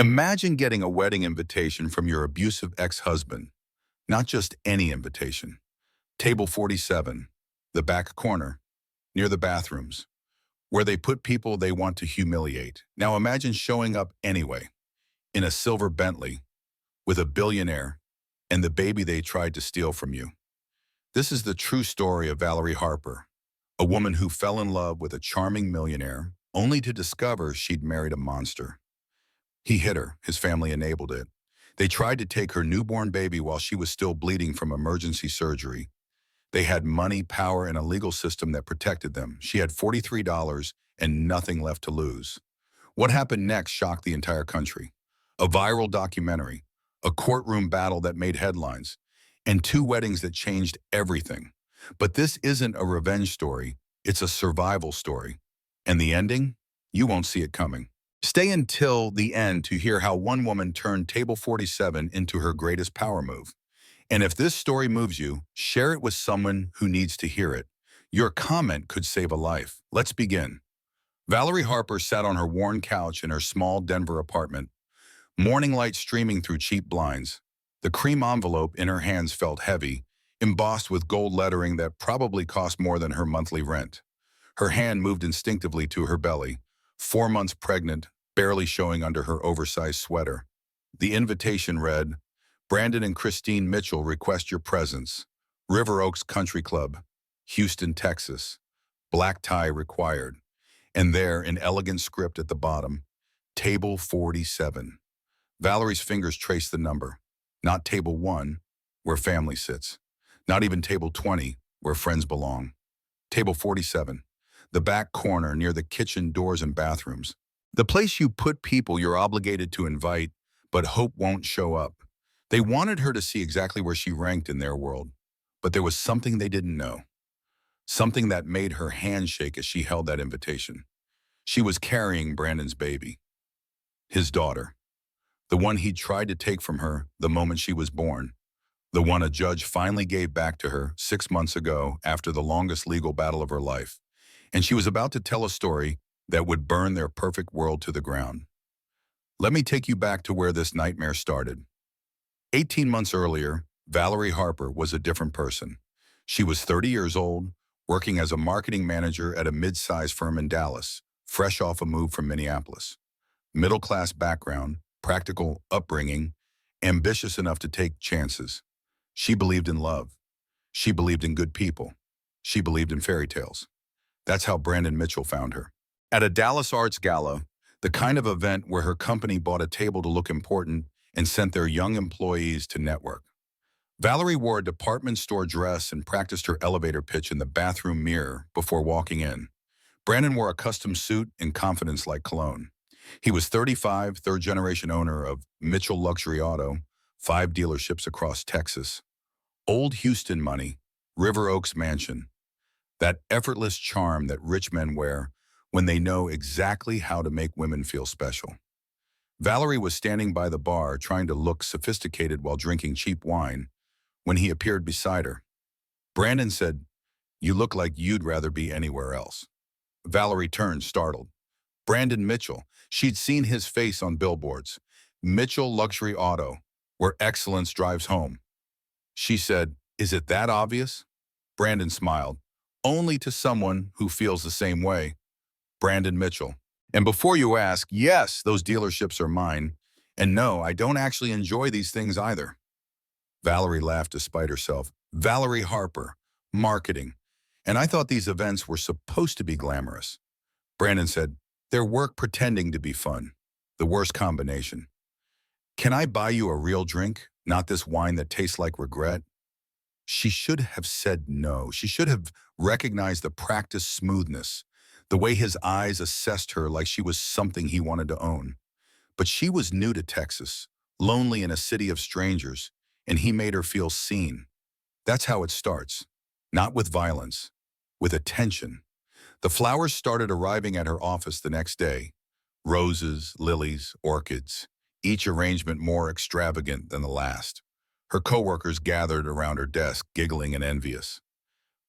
Imagine getting a wedding invitation from your abusive ex-husband, not just any invitation. Table 47, the back corner, near the bathrooms, where they put people they want to humiliate. Now imagine showing up anyway, in a silver Bentley, with a billionaire, and the baby they tried to steal from you. This is the true story of Valerie Harper, a woman who fell in love with a charming millionaire, only to discover she'd married a monster. He hit her. His family enabled it. They tried to take her newborn baby while she was still bleeding from emergency surgery. They had money, power, and a legal system that protected them. She had $43 and nothing left to lose. What happened next shocked the entire country. A viral documentary, a courtroom battle that made headlines, and two weddings that changed everything. But this isn't a revenge story. It's a survival story. And the ending? You won't see it coming. Stay until the end to hear how one woman turned Table 47 into her greatest power move. And if this story moves you, share it with someone who needs to hear it. Your comment could save a life. Let's begin. Valerie Harper sat on her worn couch in her small Denver apartment, morning light streaming through cheap blinds. The cream envelope in her hands felt heavy, embossed with gold lettering that probably cost more than her monthly rent. Her hand moved instinctively to her belly, 4 months pregnant, barely showing under her oversized sweater. The invitation read, "Brandon and Christine Mitchell request your presence. River Oaks Country Club, Houston, Texas. Black tie required." And there, in elegant script at the bottom, Table 47. Valerie's fingers traced the number. Not Table 1, where family sits. Not even Table 20, where friends belong. Table 47. The back corner near the kitchen doors and bathrooms. The place you put people you're obligated to invite, but hope won't show up. They wanted her to see exactly where she ranked in their world, but there was something they didn't know. Something that made her hand shake as she held that invitation. She was carrying Brandon's baby. His daughter. The one he'd tried to take from her the moment she was born. The one a judge finally gave back to her 6 months ago after the longest legal battle of her life. And she was about to tell a story that would burn their perfect world to the ground. Let me take you back to where this nightmare started. 18 months earlier, Valerie Harper was a different person. She was 30 years old, working as a marketing manager at a mid-sized firm in Dallas, fresh off a move from Minneapolis. Middle-class background, practical upbringing, ambitious enough to take chances. She believed in love. She believed in good people. She believed in fairy tales. That's how Brandon Mitchell found her. At a Dallas Arts Gala, the kind of event where her company bought a table to look important and sent their young employees to network. Valerie wore a department store dress and practiced her elevator pitch in the bathroom mirror before walking in. Brandon wore a custom suit and confidence like cologne. He was 35, third-generation owner of Mitchell Luxury Auto, 5 dealerships across Texas. Old Houston money, River Oaks mansion. That effortless charm that rich men wear when they know exactly how to make women feel special. Valerie was standing by the bar trying to look sophisticated while drinking cheap wine when he appeared beside her. Brandon said, "You look like you'd rather be anywhere else." Valerie turned, startled. Brandon Mitchell. She'd seen his face on billboards. Mitchell Luxury Auto, where excellence drives home. She said, "Is it that obvious?" Brandon smiled. "Only to someone who feels the same way." Brandon Mitchell. And before you ask, yes, those dealerships are mine. And no, I don't actually enjoy these things either. Valerie laughed despite herself. Valerie Harper, marketing. And I thought these events were supposed to be glamorous. Brandon said, "They're work pretending to be fun. The worst combination. Can I buy you a real drink, not this wine that tastes like regret?" She should have said no. She should have recognized the practiced smoothness, the way his eyes assessed her like she was something he wanted to own. But she was new to Texas, lonely in a city of strangers, and he made her feel seen. That's how it starts. Not with violence, with attention. The flowers started arriving at her office the next day. Roses, lilies, orchids, each arrangement more extravagant than the last. Her coworkers gathered around her desk, giggling and envious.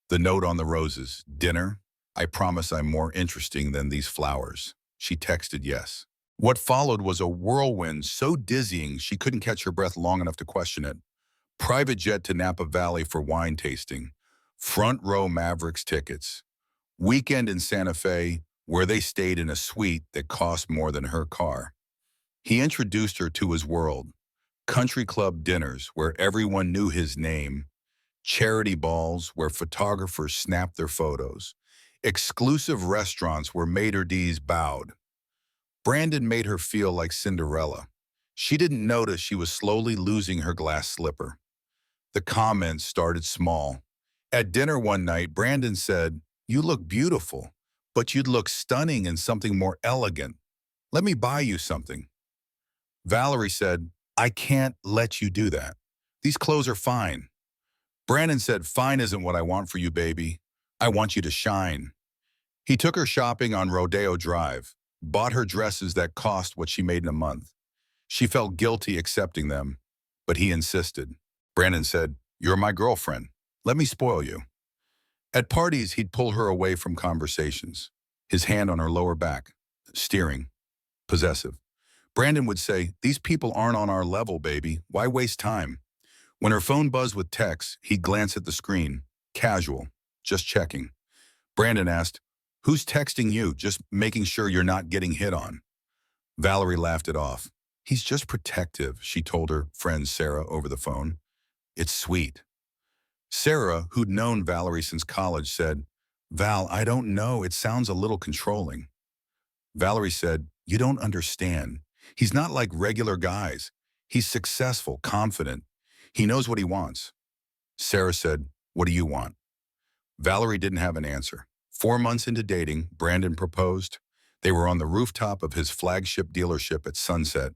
The note on the roses, "Dinner? I promise I'm more interesting than these flowers." She texted yes. What followed was a whirlwind so dizzying she couldn't catch her breath long enough to question it. Private jet to Napa Valley for wine tasting, front row Mavericks tickets, weekend in Santa Fe where they stayed in a suite that cost more than her car. He introduced her to his world, country club dinners where everyone knew his name, charity balls where photographers snapped their photos, exclusive restaurants where maitre d's bowed. Brandon made her feel like Cinderella. She didn't notice she was slowly losing her glass slipper. The comments started small. At dinner one night, Brandon said, "You look beautiful, but you'd look stunning in something more elegant. Let me buy you something." Valerie said, "I can't let you do that. These clothes are fine." Brandon said, "Fine isn't what I want for you, baby. I want you to shine." He took her shopping on Rodeo Drive, bought her dresses that cost what she made in a month. She felt guilty accepting them, but he insisted. Brandon said, "You're my girlfriend. Let me spoil you." At parties, he'd pull her away from conversations, his hand on her lower back, steering, possessive. Brandon would say, "These people aren't on our level, baby. Why waste time?" When her phone buzzed with texts, he'd glance at the screen, casual, just checking. Brandon asked, "Who's texting you? Just making sure you're not getting hit on." Valerie laughed it off. "He's just protective," she told her friend Sarah over the phone. "It's sweet." Sarah, who'd known Valerie since college, said, "Val, I don't know. It sounds a little controlling." Valerie said, "You don't understand. He's not like regular guys. He's successful, confident. He knows what he wants." Sarah said, "What do you want?" Valerie didn't have an answer. 4 months into dating, Brandon proposed. They were on the rooftop of his flagship dealership at sunset,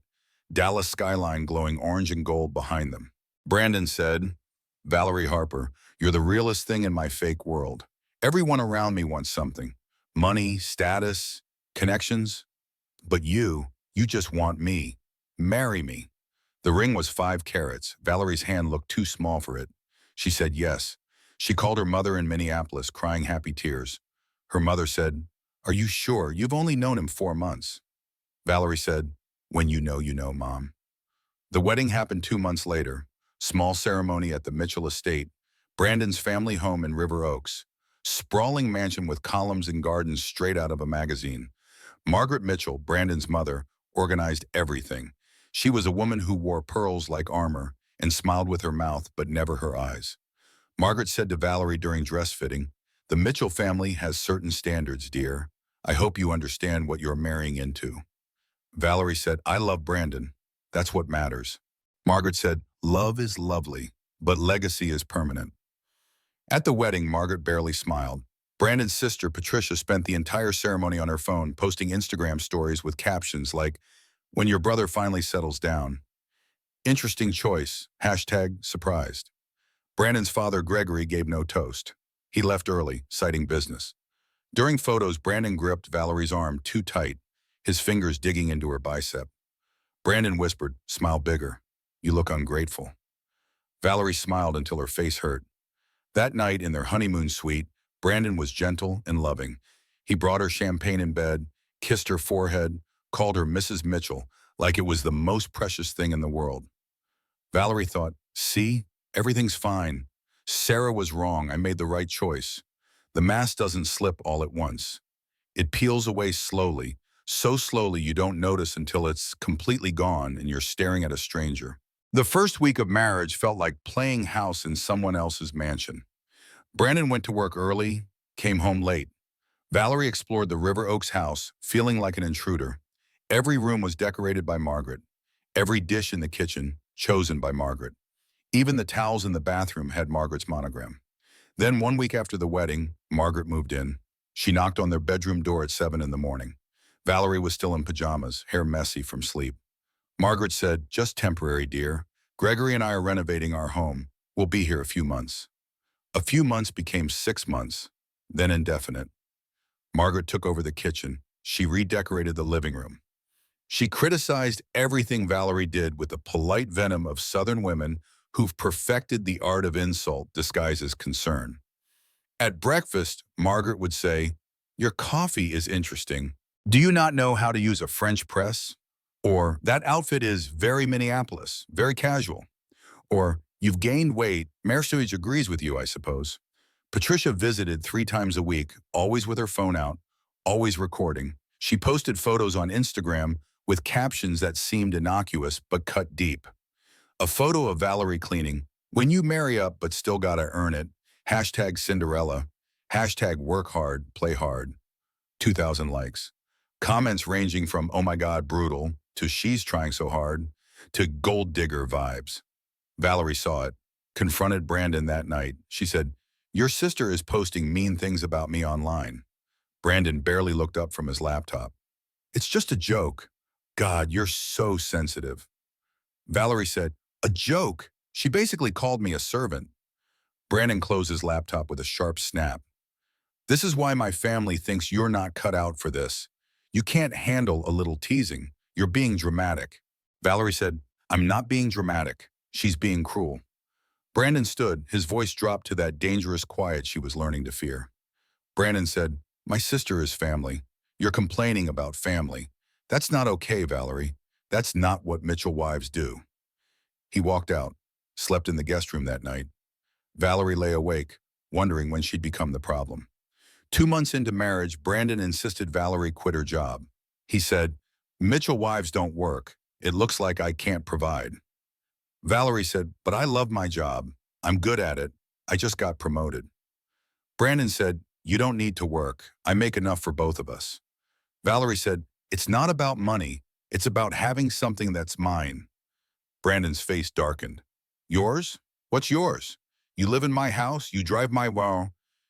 Dallas skyline glowing orange and gold behind them. Brandon said, "Valerie Harper, you're the realest thing in my fake world. Everyone around me wants something. Money, status, connections. But you just want me. Marry me." The ring was 5 carats. Valerie's hand looked too small for it. She said yes. She called her mother in Minneapolis, crying happy tears. Her mother said, "Are you sure? You've only known him 4 months." Valerie said, "When you know, Mom." The wedding happened 2 months later. Small ceremony at the Mitchell estate, Brandon's family home in River Oaks. Sprawling mansion with columns and gardens straight out of a magazine. Margaret Mitchell, Brandon's mother, organized everything. She was a woman who wore pearls like armor and smiled with her mouth but never her eyes. Margaret said to Valerie during dress fitting, "The Mitchell family has certain standards, dear. I hope you understand what you're marrying into." Valerie said, "I love Brandon. That's what matters." Margaret said, "Love is lovely, but legacy is permanent." At the wedding, Margaret barely smiled. Brandon's sister, Patricia, spent the entire ceremony on her phone, posting Instagram stories with captions like, "When your brother finally settles down. Interesting choice. Hashtag surprised." Brandon's father, Gregory, gave no toast. He left early, citing business. During photos, Brandon gripped Valerie's arm too tight, his fingers digging into her bicep. Brandon whispered, "Smile bigger. You look ungrateful." Valerie smiled until her face hurt. That night in their honeymoon suite, Brandon was gentle and loving. He brought her champagne in bed, kissed her forehead, called her Mrs. Mitchell, like it was the most precious thing in the world. Valerie thought, "See, everything's fine. Sarah was wrong. I made the right choice. The mask doesn't slip all at once. It peels away slowly, so slowly you don't notice until it's completely gone and you're staring at a stranger." The first week of marriage felt like playing house in someone else's mansion. Brandon went to work early, came home late. Valerie explored the River Oaks house, feeling like an intruder. Every room was decorated by Margaret. Every dish in the kitchen, chosen by Margaret. Even the towels in the bathroom had Margaret's monogram. Then 1 week after the wedding, Margaret moved in. She knocked on their bedroom door at 7 in the morning. Valerie was still in pajamas, hair messy from sleep. Margaret said, "Just temporary, dear. Gregory and I are renovating our home. We'll be here a few months." A few months became 6 months, then indefinite. Margaret took over the kitchen. She redecorated the living room. She criticized everything Valerie did with the polite venom of Southern women who've perfected the art of insult disguised as concern. At breakfast, Margaret would say, "Your coffee is interesting." Do you not know how to use a French press? Or that outfit is very Minneapolis, very casual. Or you've gained weight. Marriage agrees with you, I suppose. Patricia visited 3 times a week, always with her phone out, always recording. She posted photos on Instagram with captions that seemed innocuous but cut deep. A photo of Valerie cleaning. When you marry up but still gotta earn it. Hashtag Cinderella. Hashtag work hard, play hard. 2,000 likes. Comments ranging from oh my god, brutal, to she's trying so hard, to gold digger vibes. Valerie saw it, confronted Brandon that night. She said, your sister is posting mean things about me online. Brandon barely looked up from his laptop. It's just a joke. God, you're so sensitive. Valerie said, a joke? She basically called me a servant. Brandon closed his laptop with a sharp snap. This is why my family thinks you're not cut out for this. You can't handle a little teasing. You're being dramatic. Valerie said, I'm not being dramatic. She's being cruel. Brandon stood, his voice dropped to that dangerous quiet she was learning to fear. Brandon said, my sister is family. You're complaining about family. That's not okay, Valerie. That's not what Mitchell wives do. He walked out, slept in the guest room that night. Valerie lay awake, wondering when she'd become the problem. 2 months into marriage, Brandon insisted Valerie quit her job. He said, Mitchell wives don't work. It looks like I can't provide. Valerie said, but I love my job. I'm good at it. I just got promoted. Brandon said, you don't need to work. I make enough for both of us. Valerie said, it's not about money. It's about having something that's mine. Brandon's face darkened. Yours? What's yours? You live in my house. You drive my wow.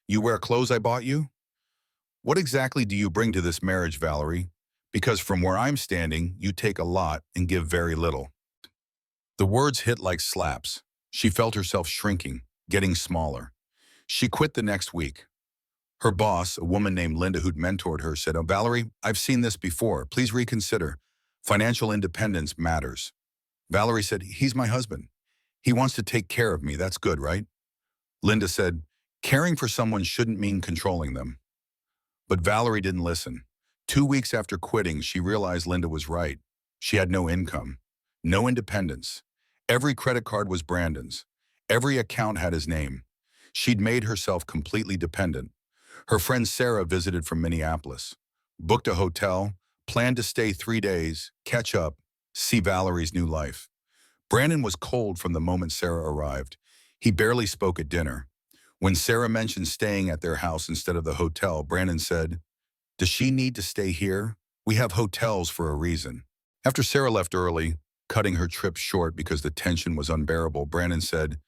You wear clothes I bought you? What exactly do you bring to this marriage, Valerie? Because from where I'm standing, you take a lot and give very little. The words hit like slaps. She felt herself shrinking, getting smaller. She quit the next week. Her boss, a woman named Linda who'd mentored her, said, oh, Valerie, I've seen this before. Please reconsider. Financial independence matters. Valerie said, he's my husband. He wants to take care of me. That's good, right? Linda said, caring for someone shouldn't mean controlling them. But Valerie didn't listen. 2 weeks after quitting, she realized Linda was right. She had no income, no independence. Every credit card was Brandon's. Every account had his name. She'd made herself completely dependent. Her friend Sarah visited from Minneapolis, booked a hotel, planned to stay 3 days, catch up, see Valerie's new life. Brandon was cold from the moment Sarah arrived. He barely spoke at dinner. When Sarah mentioned staying at their house instead of the hotel, Brandon said, does she need to stay here? We have hotels for a reason. After Sarah left early, cutting her trip short because the tension was unbearable, Brandon said,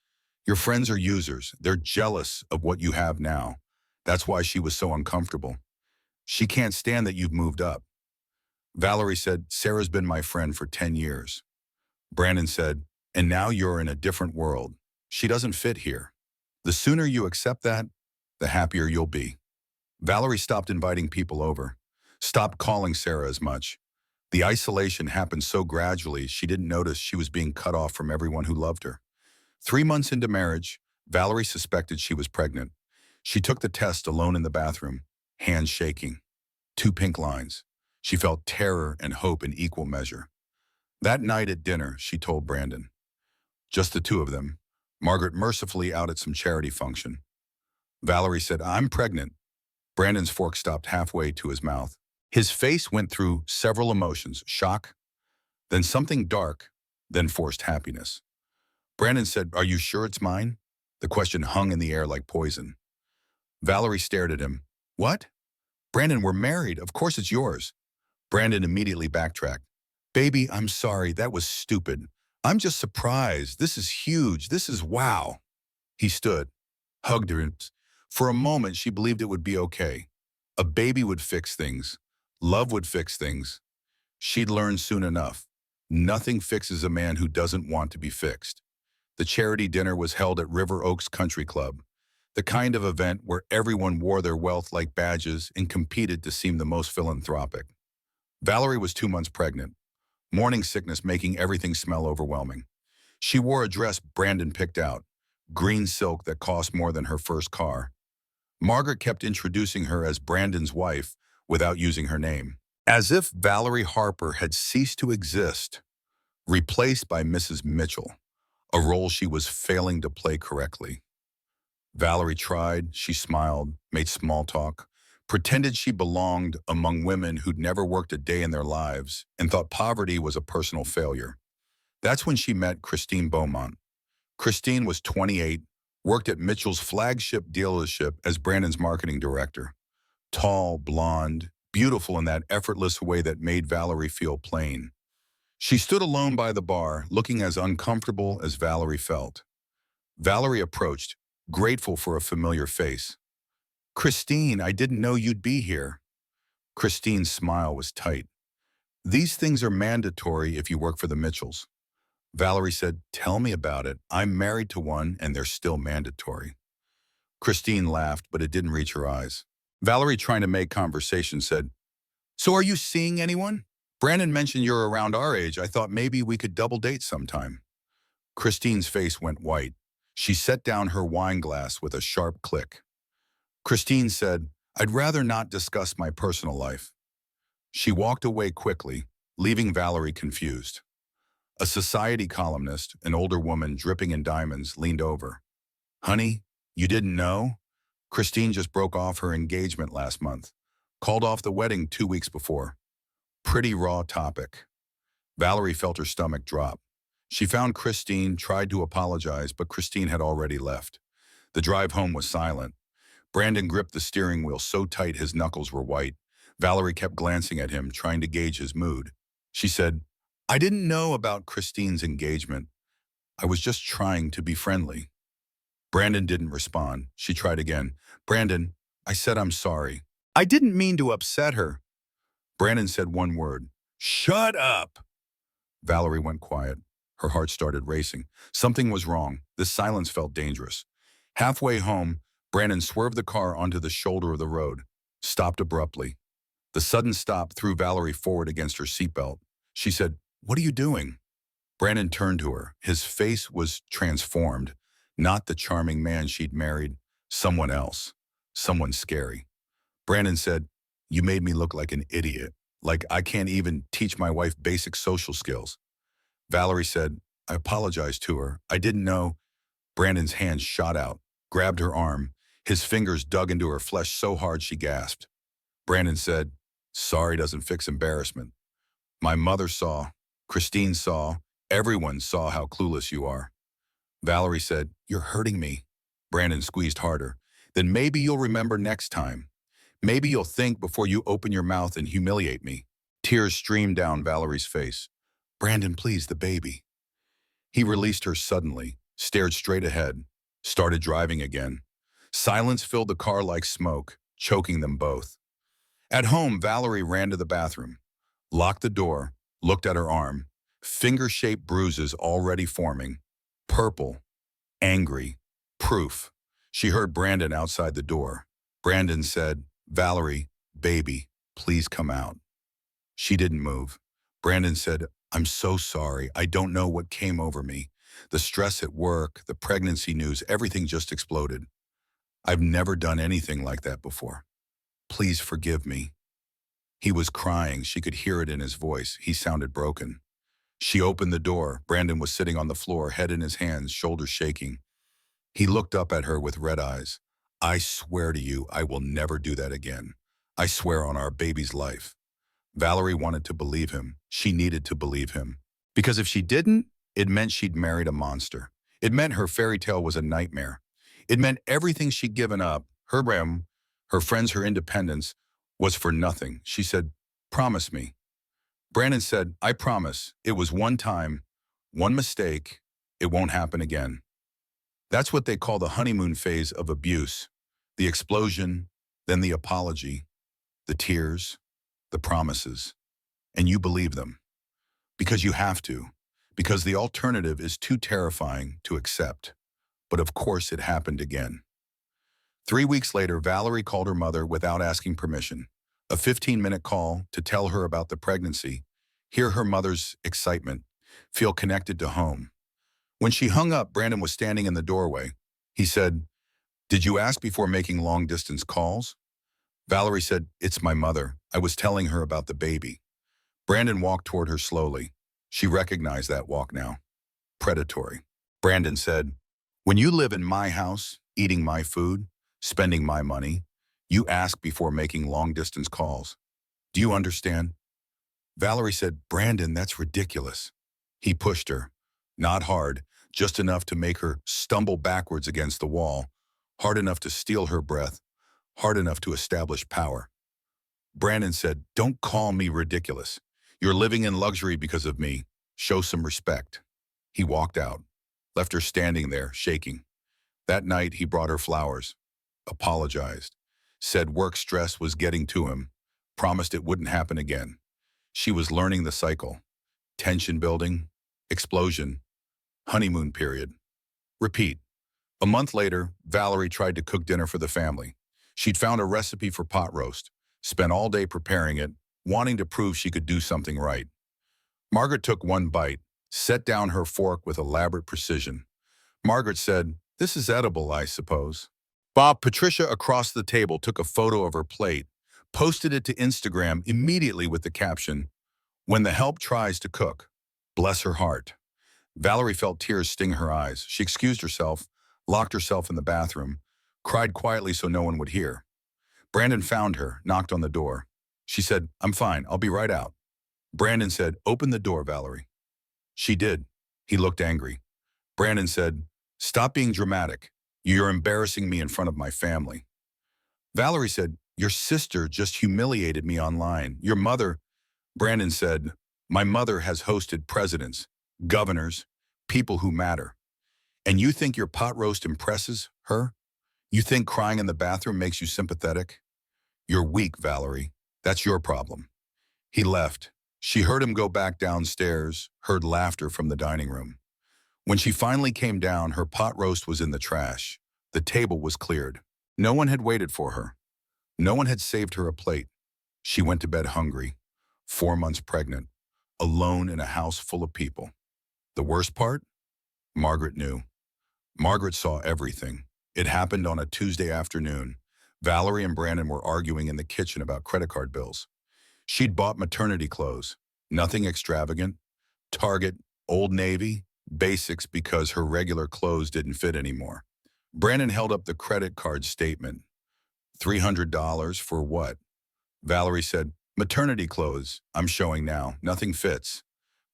your friends are users. They're jealous of what you have now. That's why she was so uncomfortable. She can't stand that you've moved up. Valerie said, Sarah's been my friend for 10 years. Brandon said, and now you're in a different world. She doesn't fit here. The sooner you accept that, the happier you'll be. Valerie stopped inviting people over, stopped calling Sarah as much. The isolation happened so gradually she didn't notice she was being cut off from everyone who loved her. 3 months into marriage, Valerie suspected she was pregnant. She took the test alone in the bathroom, hands shaking. 2 pink lines. She felt terror and hope in equal measure. That night at dinner, she told Brandon. Just the 2 of them. Margaret mercifully out at some charity function. Valerie said, I'm pregnant. Brandon's fork stopped halfway to his mouth. His face went through several emotions, shock, then something dark, then forced happiness. Brandon said, are you sure it's mine? The question hung in the air like poison. Valerie stared at him. What? Brandon, we're married. Of course it's yours. Brandon immediately backtracked. Baby, I'm sorry. That was stupid. I'm just surprised. This is huge. This is wow. He stood, hugged her. For a moment, she believed it would be okay. A baby would fix things. Love would fix things. She'd learn soon enough. Nothing fixes a man who doesn't want to be fixed. The charity dinner was held at River Oaks Country Club, the kind of event where everyone wore their wealth like badges and competed to seem the most philanthropic. Valerie was 2 months pregnant, morning sickness making everything smell overwhelming. She wore a dress Brandon picked out, green silk that cost more than her first car. Margaret kept introducing her as Brandon's wife without using her name. As if Valerie Harper had ceased to exist, replaced by Mrs. Mitchell, a role she was failing to play correctly. Valerie tried, she smiled, made small talk, pretended she belonged among women who'd never worked a day in their lives and thought poverty was a personal failure. That's when she met Christine Beaumont. Christine was 28, worked at Mitchell's flagship dealership as Brandon's marketing director. Tall, blonde, beautiful in that effortless way that made Valerie feel plain. She stood alone by the bar, looking as uncomfortable as Valerie felt. Valerie approached, grateful for a familiar face. "Christine, I didn't know you'd be here." Christine's smile was tight. "These things are mandatory if you work for the Mitchells." Valerie said, "Tell me about it. I'm married to one and they're still mandatory." Christine laughed, but it didn't reach her eyes. Valerie, trying to make conversation, said, "So are you seeing anyone? Brandon mentioned you're around our age. I thought maybe we could double date sometime." Christine's face went white. She set down her wine glass with a sharp click. Christine said, "I'd rather not discuss my personal life." She walked away quickly, leaving Valerie confused. A society columnist, an older woman dripping in diamonds, leaned over. "Honey, you didn't know? Christine just broke off her engagement last month. Called off the wedding 2 weeks before." Pretty raw topic. Valerie felt her stomach drop. She found Christine, tried to apologize, but Christine had already left. The drive home was silent. Brandon gripped the steering wheel so tight his knuckles were white. Valerie kept glancing at him, trying to gauge his mood. She said, "I didn't know about Christine's engagement. I was just trying to be friendly." Brandon didn't respond. She tried again. "Brandon, I said I'm sorry. I didn't mean to upset her." Brandon said one word. "Shut up!" Valerie went quiet. Her heart started racing. Something was wrong. This silence felt dangerous. Halfway home, Brandon swerved the car onto the shoulder of the road, stopped abruptly. The sudden stop threw Valerie forward against her seatbelt. She said, "What are you doing?" Brandon turned to her. His face was transformed. Not the charming man she'd married, someone else, someone scary. Brandon said, "You made me look like an idiot, like I can't even teach my wife basic social skills." Valerie said, "I apologized to her. I didn't know." Brandon's hand shot out, grabbed her arm. His fingers dug into her flesh so hard she gasped. Brandon said, "Sorry doesn't fix embarrassment. My mother saw, Christine saw, everyone saw how clueless you are." Valerie said, "You're hurting me." Brandon squeezed harder. "Then maybe you'll remember next time. Maybe you'll think before you open your mouth and humiliate me." Tears streamed down Valerie's face. "Brandon, please, the baby." He released her suddenly, stared straight ahead, started driving again. Silence filled the car like smoke, choking them both. At home, Valerie ran to the bathroom, locked the door, looked at her arm, finger-shaped bruises already forming, purple, angry, proof. She heard Brandon outside the door. Brandon said, "Valerie, baby, please come out." She didn't move. Brandon said, "I'm so sorry. I don't know what came over me. The stress at work, the pregnancy news, everything just exploded. I've never done anything like that before. Please forgive me." He was crying. She could hear it in his voice. He sounded broken. She opened the door. Brandon was sitting on the floor, head in his hands, shoulders shaking. He looked up at her with red eyes. "I swear to you, I will never do that again. I swear on our baby's life." Valerie wanted to believe him. She needed to believe him. Because if she didn't, it meant she'd married a monster. It meant her fairy tale was a nightmare. It meant everything she'd given up, her realm, her friends, her independence, was for nothing. She said, "Promise me." Brandon said, "I promise. It was one time, one mistake. It won't happen again." That's what they call the honeymoon phase of abuse. The explosion, then the apology, the tears, the promises. And you believe them. Because you have to. Because the alternative is too terrifying to accept. But of course it happened again. 3 weeks later, Valerie called her mother without asking permission. A 15-minute call to tell her about the pregnancy, hear her mother's excitement, feel connected to home. When she hung up, Brandon was standing in the doorway. He said, "Did you ask before making long-distance calls?" Valerie said, "It's my mother. I was telling her about the baby." Brandon walked toward her slowly. She recognized that walk now. Predatory. Brandon said, "When you live in my house, eating my food, spending my money, you ask before making long-distance calls. Do you understand?" Valerie said, "Brandon, that's ridiculous." He pushed her. Not hard, just enough to make her stumble backwards against the wall, hard enough to steal her breath, hard enough to establish power. Brandon said, "Don't call me ridiculous. You're living in luxury because of me. Show some respect." He walked out, left her standing there, shaking. That night, he brought her flowers, apologized, said work stress was getting to him, promised it wouldn't happen again. She was learning the cycle. Tension building, explosion, honeymoon period. Repeat. A month later, Valerie tried to cook dinner for the family. She'd found a recipe for pot roast, spent all day preparing it, wanting to prove she could do something right. Margaret took one bite, set down her fork with elaborate precision. Margaret said, "This is edible, I suppose." Patricia across the table took a photo of her plate, posted it to Instagram immediately with the caption, "When the help tries to cook, bless her heart." Valerie felt tears sting her eyes. She excused herself, locked herself in the bathroom, cried quietly so no one would hear. Brandon found her, knocked on the door. She said, "I'm fine, I'll be right out." Brandon said, "Open the door, Valerie." She did. He looked angry. Brandon said, "Stop being dramatic. You're embarrassing me in front of my family." Valerie said, "Your sister just humiliated me online. Your mother—" Brandon said, "My mother has hosted presidents, governors, people who matter. And you think your pot roast impresses her? You think crying in the bathroom makes you sympathetic? You're weak, Valerie. That's your problem." He left. She heard him go back downstairs, heard laughter from the dining room. When she finally came down, her pot roast was in the trash. The table was cleared. No one had waited for her. No one had saved her a plate. She went to bed hungry, 4 months pregnant, alone in a house full of people. The worst part? Margaret knew. Margaret saw everything. It happened on a Tuesday afternoon. Valerie and Brandon were arguing in the kitchen about credit card bills. She'd bought maternity clothes, nothing extravagant. Target, Old Navy, basics because her regular clothes didn't fit anymore. Brandon held up the credit card statement. $300 for what? Valerie said, "Maternity clothes, I'm showing now. Nothing fits."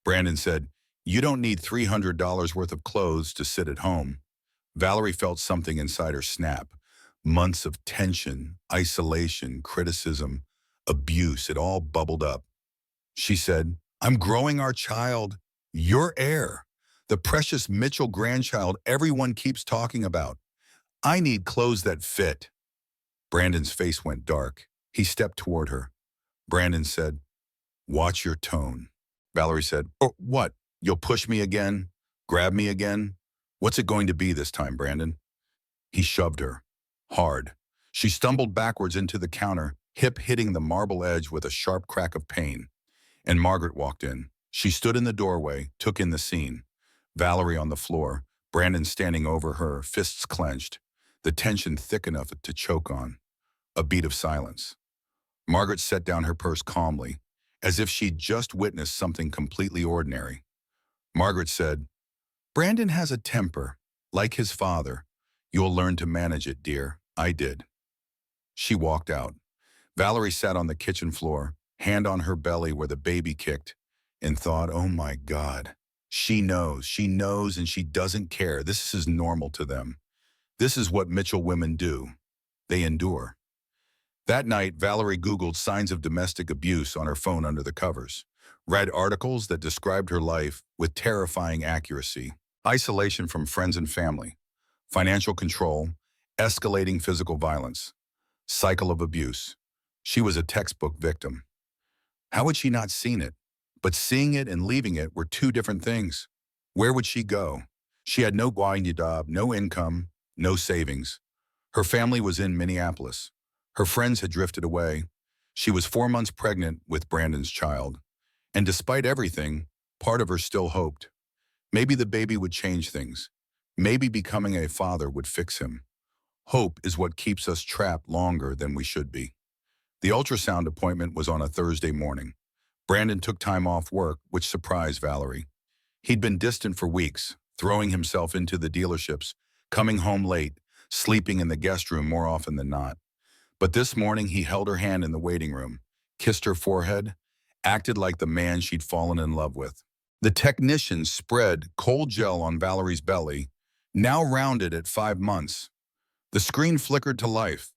Brandon said, "You don't need $300 worth of clothes to sit at home." Valerie felt something inside her snap. Months of tension, isolation, criticism, abuse, it all bubbled up. She said, "I'm growing our child, your heir, the precious Mitchell grandchild everyone keeps talking about. I need clothes that fit." Brandon's face went dark. He stepped toward her. Brandon said, "Watch your tone." Valerie said, "Oh, what? You'll push me again? Grab me again? What's it going to be this time, Brandon?" He shoved her. Hard. She stumbled backwards into the counter, hip hitting the marble edge with a sharp crack of pain. And Margaret walked in. She stood in the doorway, took in the scene. Valerie on the floor, Brandon standing over her, fists clenched, the tension thick enough to choke on. A beat of silence. Margaret set down her purse calmly, as if she'd just witnessed something completely ordinary. Margaret said, "Brandon has a temper, like his father. You'll learn to manage it, dear. I did." She walked out. Valerie sat on the kitchen floor, hand on her belly where the baby kicked, and thought, "Oh my God. She knows, and she doesn't care. This is normal to them. This is what Mitchell women do. They endure." That night, Valerie Googled signs of domestic abuse on her phone under the covers, read articles that described her life with terrifying accuracy. Isolation from friends and family, financial control, escalating physical violence, cycle of abuse. She was a textbook victim. How had she not seen it? But seeing it and leaving it were two different things. Where would she go? She had no job, no income, no savings. Her family was in Minneapolis. Her friends had drifted away. She was 4 months pregnant with Brandon's child. And despite everything, part of her still hoped. Maybe the baby would change things. Maybe becoming a father would fix him. Hope is what keeps us trapped longer than we should be. The ultrasound appointment was on a Thursday morning. Brandon took time off work, which surprised Valerie. He'd been distant for weeks, throwing himself into the dealerships, coming home late, sleeping in the guest room more often than not. But this morning he held her hand in the waiting room, kissed her forehead, acted like the man she'd fallen in love with. The technician spread cold gel on Valerie's belly, now rounded at 5 months. The screen flickered to life,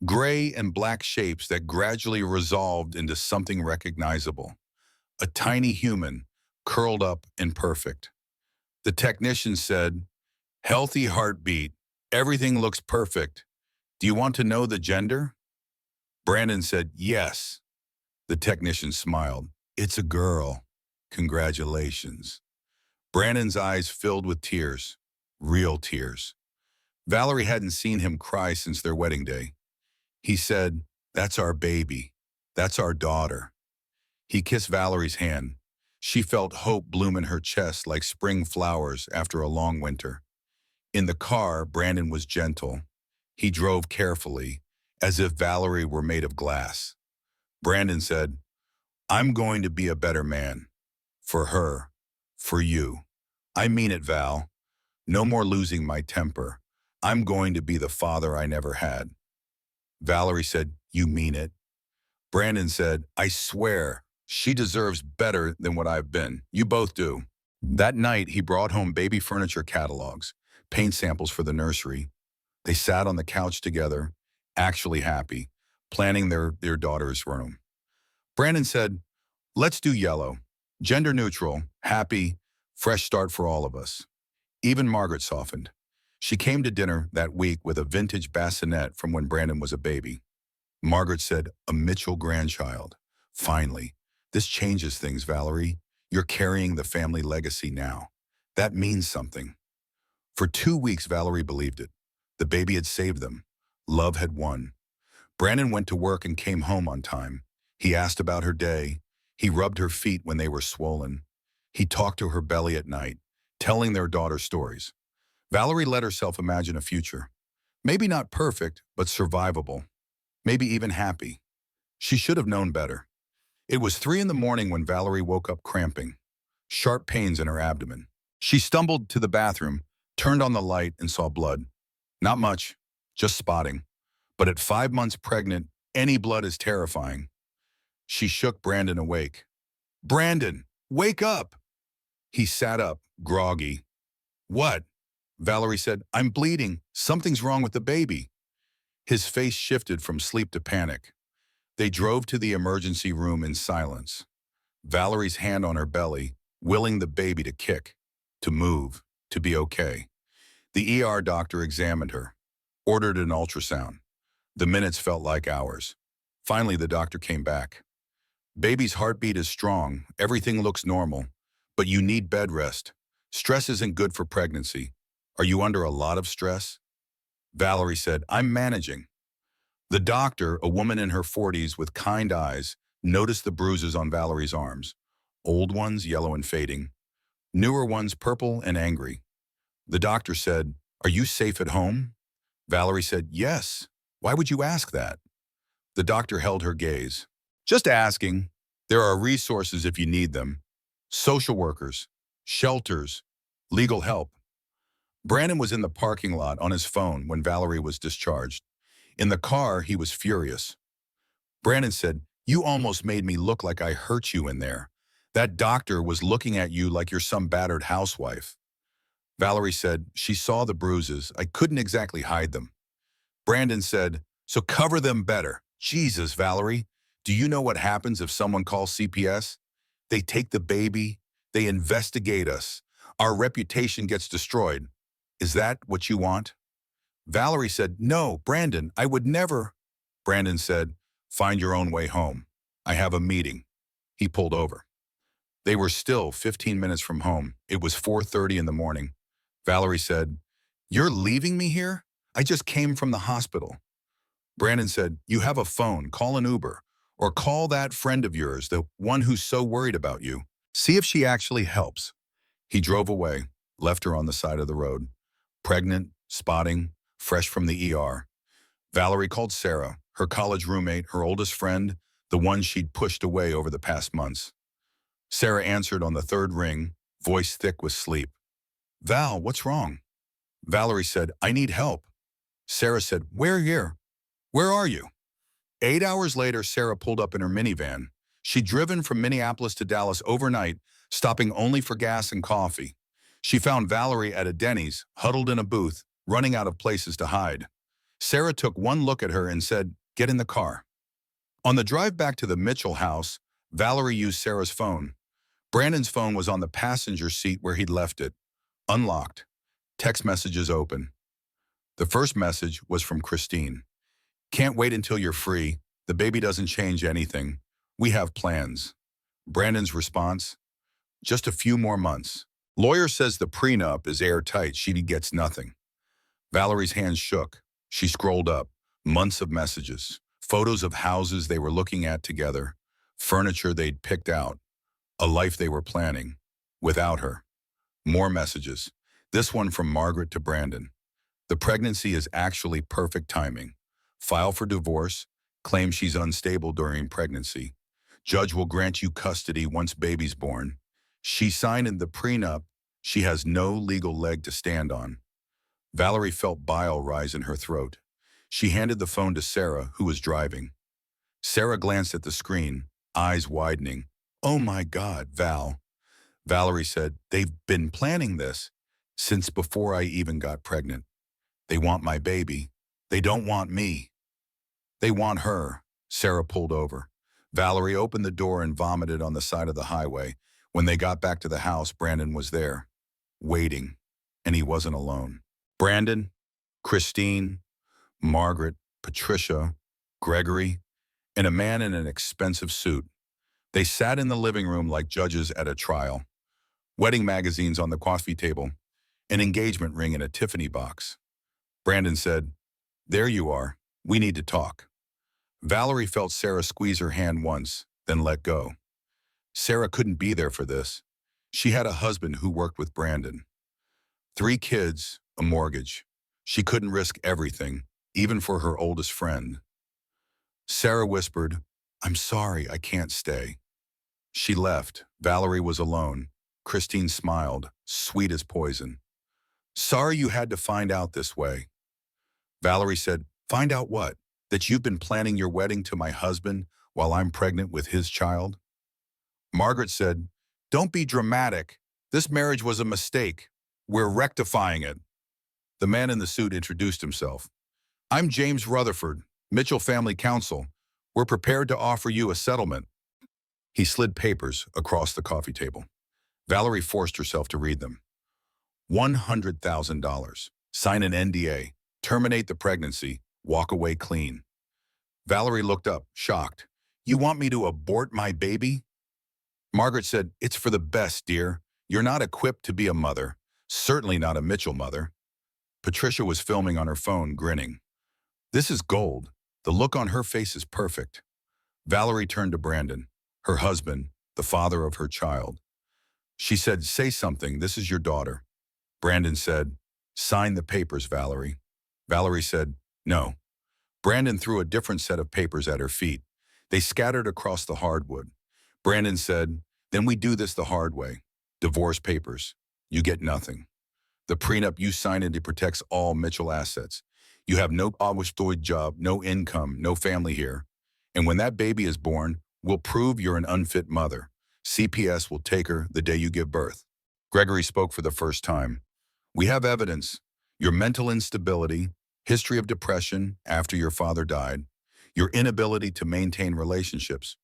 gray and black shapes that gradually resolved into something recognizable. A tiny human, curled up and perfect. The technician said, "Healthy heartbeat. Everything looks perfect. Do you want to know the gender?" Brandon said, "Yes." The technician smiled. "It's a girl. Congratulations." Brandon's eyes filled with tears, real tears. Valerie hadn't seen him cry since their wedding day. He said, "That's our baby. That's our daughter." He kissed Valerie's hand. She felt hope bloom in her chest like spring flowers after a long winter. In the car, Brandon was gentle. He drove carefully, as if Valerie were made of glass. Brandon said, "I'm going to be a better man. For her. For you. I mean it, Val. No more losing my temper. I'm going to be the father I never had." Valerie said, "You mean it?" Brandon said, "I swear, she deserves better than what I've been. You both do." That night, he brought home baby furniture catalogs, paint samples for the nursery. They sat on the couch together, actually happy, planning their daughter's room. Brandon said, "Let's do yellow. Gender neutral, happy, fresh start for all of us." Even Margaret softened. She came to dinner that week with a vintage bassinet from when Brandon was a baby. Margaret said, "A Mitchell grandchild. Finally. This changes things, Valerie. You're carrying the family legacy now. That means something." For 2 weeks, Valerie believed it. The baby had saved them. Love had won. Brandon went to work and came home on time. He asked about her day. He rubbed her feet when they were swollen. He talked to her belly at night, telling their daughter stories. Valerie let herself imagine a future. Maybe not perfect, but survivable. Maybe even happy. She should have known better. It was 3 in the morning when Valerie woke up cramping, sharp pains in her abdomen. She stumbled to the bathroom, turned on the light, and saw blood. Not much, just spotting. But at 5 months pregnant, any blood is terrifying. She shook Brandon awake. "Brandon, wake up!" He sat up, groggy. "What?" Valerie said, "I'm bleeding. Something's wrong with the baby." His face shifted from sleep to panic. They drove to the emergency room in silence. Valerie's hand on her belly, willing the baby to kick, to move, to be okay. The ER doctor examined her, ordered an ultrasound. The minutes felt like hours. Finally, the doctor came back. "Baby's heartbeat is strong. Everything looks normal. But you need bed rest. Stress isn't good for pregnancy. Are you under a lot of stress?" Valerie said, "I'm managing." The doctor, a woman in her 40s with kind eyes, noticed the bruises on Valerie's arms. Old ones, yellow and fading. Newer ones, purple and angry. The doctor said, "Are you safe at home?" Valerie said, "Yes. Why would you ask that?" The doctor held her gaze. "Just asking. There are resources if you need them. Social workers, shelters, legal help." Brandon was in the parking lot on his phone when Valerie was discharged. In the car, he was furious. Brandon said, "You almost made me look like I hurt you in there. That doctor was looking at you like you're some battered housewife." Valerie said, "She saw the bruises. I couldn't exactly hide them." Brandon said, "So cover them better." Jesus, Valerie, do you know what happens if someone calls CPS? They take the baby. They investigate us. Our reputation gets destroyed. Is that what you want? Valerie said, "No, Brandon, I would never." Brandon said, "Find your own way home. I have a meeting." He pulled over. They were still 15 minutes from home. It was 4:30 in the morning. Valerie said, "You're leaving me here? I just came from the hospital." Brandon said, "You have a phone. Call an Uber. Or call that friend of yours, the one who's so worried about you. See if she actually helps." He drove away, left her on the side of the road. Pregnant, spotting, fresh from the ER. Valerie called Sarah, her college roommate, her oldest friend, the one she'd pushed away over the past months. Sarah answered on the third ring, voice thick with sleep. "Val, what's wrong?" Valerie said, "I need help." Sarah said, "We're here. Where are you?" 8 hours later, Sarah pulled up in her minivan. She'd driven from Minneapolis to Dallas overnight, stopping only for gas and coffee. She found Valerie at a Denny's, huddled in a booth, running out of places to hide. Sarah took one look at her and said, "Get in the car." On the drive back to the Mitchell house, Valerie used Sarah's phone. Brandon's phone was on the passenger seat where he'd left it, unlocked. Text messages open. The first message was from Christine. "Can't wait until you're free. The baby doesn't change anything. We have plans." Brandon's response, "Just a few more months. Lawyer says the prenup is airtight. She gets nothing." Valerie's hands shook. She scrolled up. Months of messages. Photos of houses they were looking at together. Furniture they'd picked out. A life they were planning. Without her. More messages. This one from Margaret to Brandon. "The pregnancy is actually perfect timing. File for divorce. Claim she's unstable during pregnancy. Judge will grant you custody once baby's born. She signed in the prenup. She has no legal leg to stand on." Valerie felt bile rise in her throat. She handed the phone to Sarah, who was driving. Sarah glanced at the screen, eyes widening. "Oh my God, Val." Valerie said, "They've been planning this since before I even got pregnant. They want my baby. They don't want me. They want her." Sarah pulled over. Valerie opened the door and vomited on the side of the highway. When they got back to the house, Brandon was there, waiting, and he wasn't alone. Brandon, Christine, Margaret, Patricia, Gregory, and a man in an expensive suit. They sat in the living room like judges at a trial. Wedding magazines on the coffee table, an engagement ring in a Tiffany box. Brandon said, "There you are. We need to talk." Valerie felt Sarah squeeze her hand once, then let go. Sarah couldn't be there for this. She had a husband who worked with Brandon. 3 kids, a mortgage. She couldn't risk everything, even for her oldest friend. Sarah whispered, "I'm sorry, I can't stay." She left. Valerie was alone. Christine smiled, sweet as poison. "Sorry you had to find out this way." Valerie said, "Find out what? That you've been planning your wedding to my husband while I'm pregnant with his child?" Margaret said, "Don't be dramatic. This marriage was a mistake. We're rectifying it." The man in the suit introduced himself. "I'm James Rutherford, Mitchell Family Counsel. We're prepared to offer you a settlement." He slid papers across the coffee table. Valerie forced herself to read them. $100,000. Sign an NDA. Terminate the pregnancy. Walk away clean. Valerie looked up, shocked. "You want me to abort my baby?" Margaret said, "It's for the best, dear. You're not equipped to be a mother. Certainly not a Mitchell mother." Patricia was filming on her phone, grinning. "This is gold. The look on her face is perfect." Valerie turned to Brandon, her husband, the father of her child. She said, "Say something. This is your daughter." Brandon said, "Sign the papers, Valerie." Valerie said, "No." Brandon threw a different set of papers at her feet. They scattered across the hardwood. Brandon said, "Then we do this the hard way. Divorce papers. You get nothing. The prenup you sign into protects all Mitchell assets. You have no obligatory job, no income, no family here. And when that baby is born, we'll prove you're an unfit mother. CPS will take her the day you give birth." Gregory spoke for the first time. "We have evidence. Your mental instability, history of depression after your father died, your inability to maintain relationships,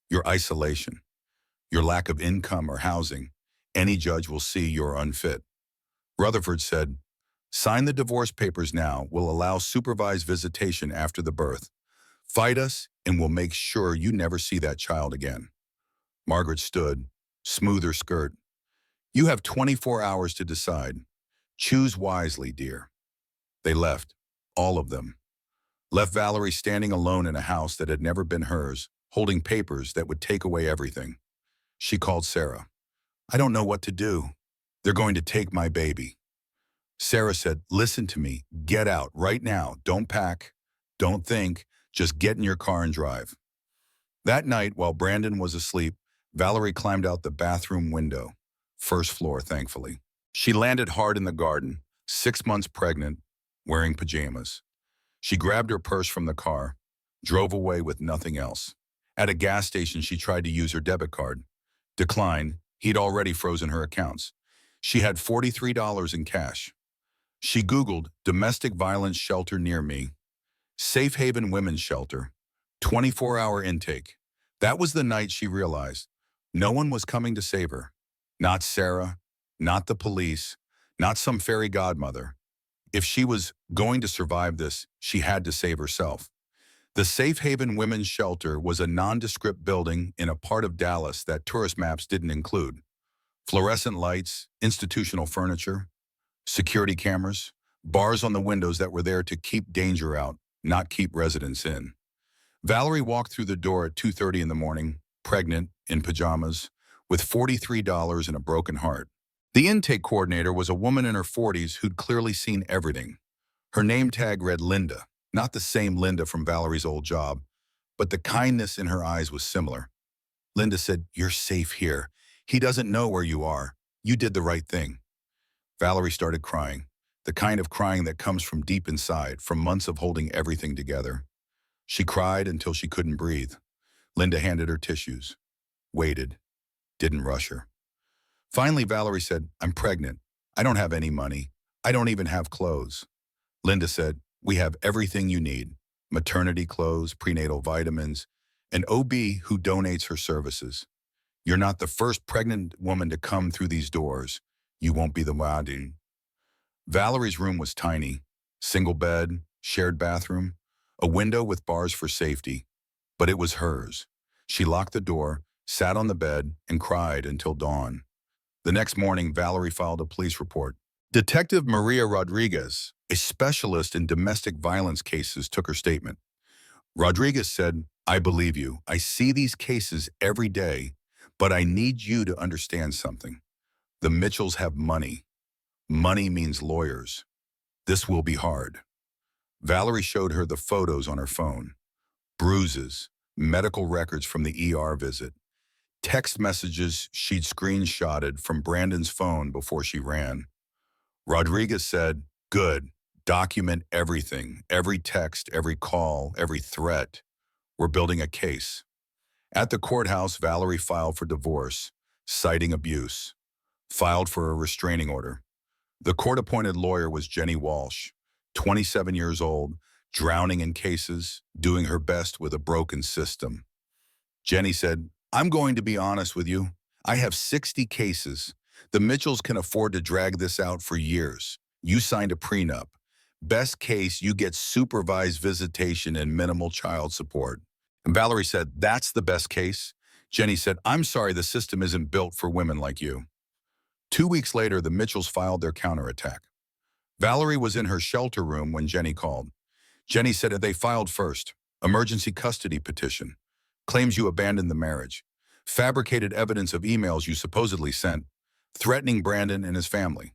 your isolation, your lack of income or housing. Any judge will see you're unfit." Rutherford said, "Sign the divorce papers now. We'll allow supervised visitation after the birth. Fight us, and we'll make sure you never see that child again." Margaret stood, smooth her skirt. "You have 24 hours to decide. Choose wisely, dear." They left, all of them. Left Valerie standing alone in a house that had never been hers, holding papers that would take away everything. She called Sarah. "I don't know what to do. They're going to take my baby." Sarah said, "Listen to me. Get out right now. Don't pack. Don't think. Just get in your car and drive. That night, while Brandon was asleep, Valerie climbed out the bathroom window. First floor, thankfully. She landed hard in the garden, 6 months pregnant, wearing pajamas. She grabbed her purse from the car, drove away with nothing else. At a gas station, she tried to use her debit card. Declined. He'd already frozen her accounts. She had $43 in cash. She Googled domestic violence shelter near me, Safe Haven Women's Shelter, 24-hour intake. That was the night she realized no one was coming to save her. Not Sarah, not the police, not some fairy godmother. If she was going to survive this, she had to save herself. The Safe Haven Women's Shelter was a nondescript building in a part of Dallas that tourist maps didn't include. Fluorescent lights, institutional furniture, security cameras, bars on the windows that were there to keep danger out, not keep residents in. Valerie walked through the door at 2:30 in the morning, pregnant, in pajamas, with $43 and a broken heart. The intake coordinator was a woman in her 40s who'd clearly seen everything. Her name tag read Linda, not the same Linda from Valerie's old job, but the kindness in her eyes was similar. Linda said, "You're safe here. He doesn't know where you are. You did the right thing." Valerie started crying, the kind of crying that comes from deep inside, from months of holding everything together. She cried until she couldn't breathe. Linda handed her tissues, waited, didn't rush her. Finally, Valerie said, "I'm pregnant. I don't have any money. I don't even have clothes." Linda said, "We have everything you need. Maternity clothes, prenatal vitamins, an OB who donates her services. You're not the first pregnant woman to come through these doors. You won't be the wedding." Valerie's room was tiny. Single bed, shared bathroom, a window with bars for safety. But it was hers. She locked the door, sat on the bed, and cried until dawn. The next morning, Valerie filed a police report. Detective Maria Rodriguez, a specialist in domestic violence cases, took her statement. Rodriguez said, "I believe you. I see these cases every day, but I need you to understand something. The Mitchells have money. Money means lawyers. This will be hard." Valerie showed her the photos on her phone. Bruises, medical records from the ER visit, text messages she'd screenshotted from Brandon's phone before she ran. Rodriguez said, "Good. Document everything, every text, every call, every threat. We're building a case." At the courthouse, Valerie filed for divorce, citing abuse. Filed for a restraining order. The court-appointed lawyer was Jenny Walsh, 27 years old, drowning in cases, doing her best with a broken system. Jenny said, "I'm going to be honest with you. I have 60 cases. The Mitchells can afford to drag this out for years. You signed a prenup. Best case, you get supervised visitation and minimal child support." And Valerie said, "That's the best case." Jenny said, "I'm sorry, the system isn't built for women like you." 2 weeks later, the Mitchells filed their counterattack. Valerie was in her shelter room when Jenny called. Jenny said that they filed first. Emergency custody petition. Claims you abandoned the marriage. Fabricated evidence of emails you supposedly sent, threatening Brandon and his family.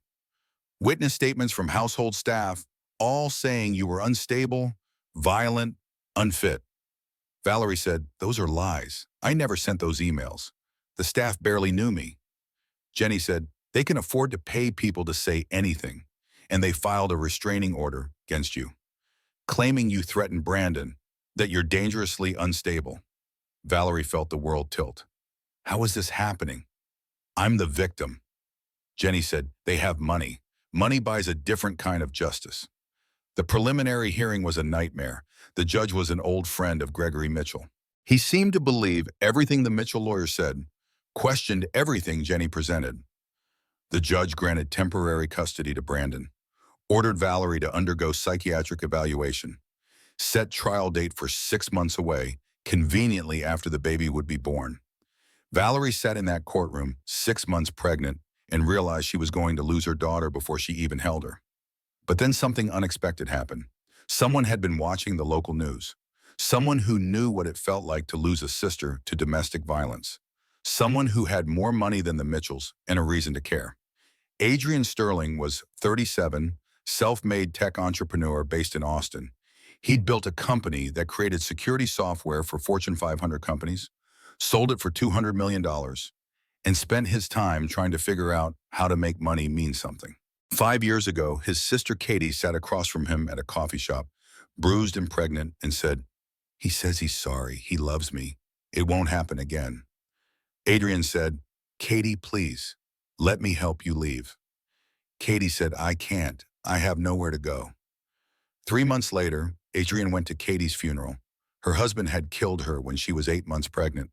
Witness statements from household staff, all saying you were unstable, violent, unfit. Valerie said, "Those are lies. I never sent those emails. The staff barely knew me." Jenny said, "They can afford to pay people to say anything, and they filed a restraining order against you, claiming you threatened Brandon, that you're dangerously unstable." Valerie felt the world tilt. How is this happening? I'm the victim. Jenny said, "They have money. Money buys a different kind of justice." The preliminary hearing was a nightmare. The judge was an old friend of Gregory Mitchell. He seemed to believe everything the Mitchell lawyer said, questioned everything Jenny presented. The judge granted temporary custody to Brandon, ordered Valerie to undergo psychiatric evaluation, set trial date for 6 months away, conveniently after the baby would be born. Valerie sat in that courtroom, 6 months pregnant, and realized she was going to lose her daughter before she even held her. But then something unexpected happened. Someone had been watching the local news. Someone who knew what it felt like to lose a sister to domestic violence. Someone who had more money than the Mitchells and a reason to care. Adrian Sterling was 37, self-made tech entrepreneur based in Austin. He'd built a company that created security software for Fortune 500 companies, sold it for $200 million, and spent his time trying to figure out how to make money mean something. 5 years ago, his sister Katie sat across from him at a coffee shop, bruised and pregnant, and said, "He says he's sorry. He loves me. It won't happen again." Adrian said, "Katie, please, let me help you leave." Katie said, "I can't. I have nowhere to go." 3 months later, Adrian went to Katie's funeral. Her husband had killed her when she was 8 months pregnant.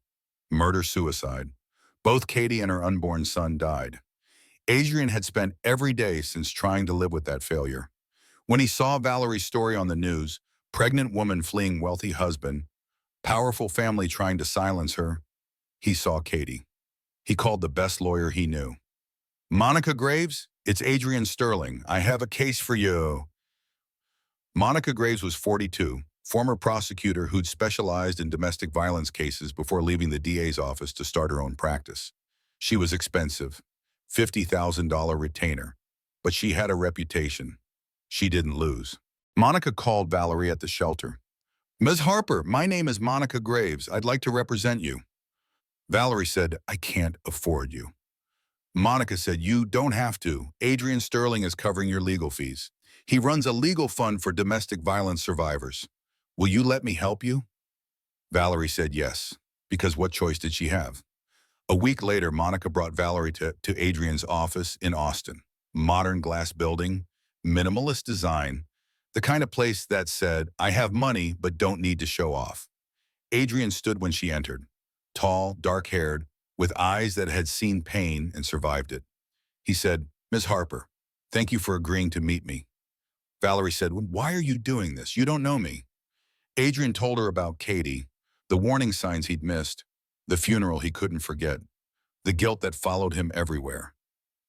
Murder-suicide. Both Katie and her unborn son died. Adrian had spent every day since trying to live with that failure. When he saw Valerie's story on the news, pregnant woman fleeing wealthy husband, powerful family trying to silence her, he saw Katie. He called the best lawyer he knew. "Monica Graves, it's Adrian Sterling. I have a case for you." Monica Graves was 42, former prosecutor who'd specialized in domestic violence cases before leaving the DA's office to start her own practice. She was expensive, $50,000 retainer, but she had a reputation. She didn't lose. Monica called Valerie at the shelter. "Ms. Harper, my name is Monica Graves. I'd like to represent you." Valerie said, "I can't afford you." Monica said, "You don't have to. Adrian Sterling is covering your legal fees. He runs a legal fund for domestic violence survivors. Will you let me help you?" Valerie said yes, because what choice did she have? A week later, Monica brought Valerie to Adrian's office in Austin. Modern glass building, minimalist design, the kind of place that said, "I have money but don't need to show off." Adrian stood when she entered, tall, dark-haired, with eyes that had seen pain and survived it. He said, "Ms. Harper, thank you for agreeing to meet me." Valerie said, "Why are you doing this? You don't know me." Adrian told her about Katie, the warning signs he'd missed, the funeral he couldn't forget, the guilt that followed him everywhere.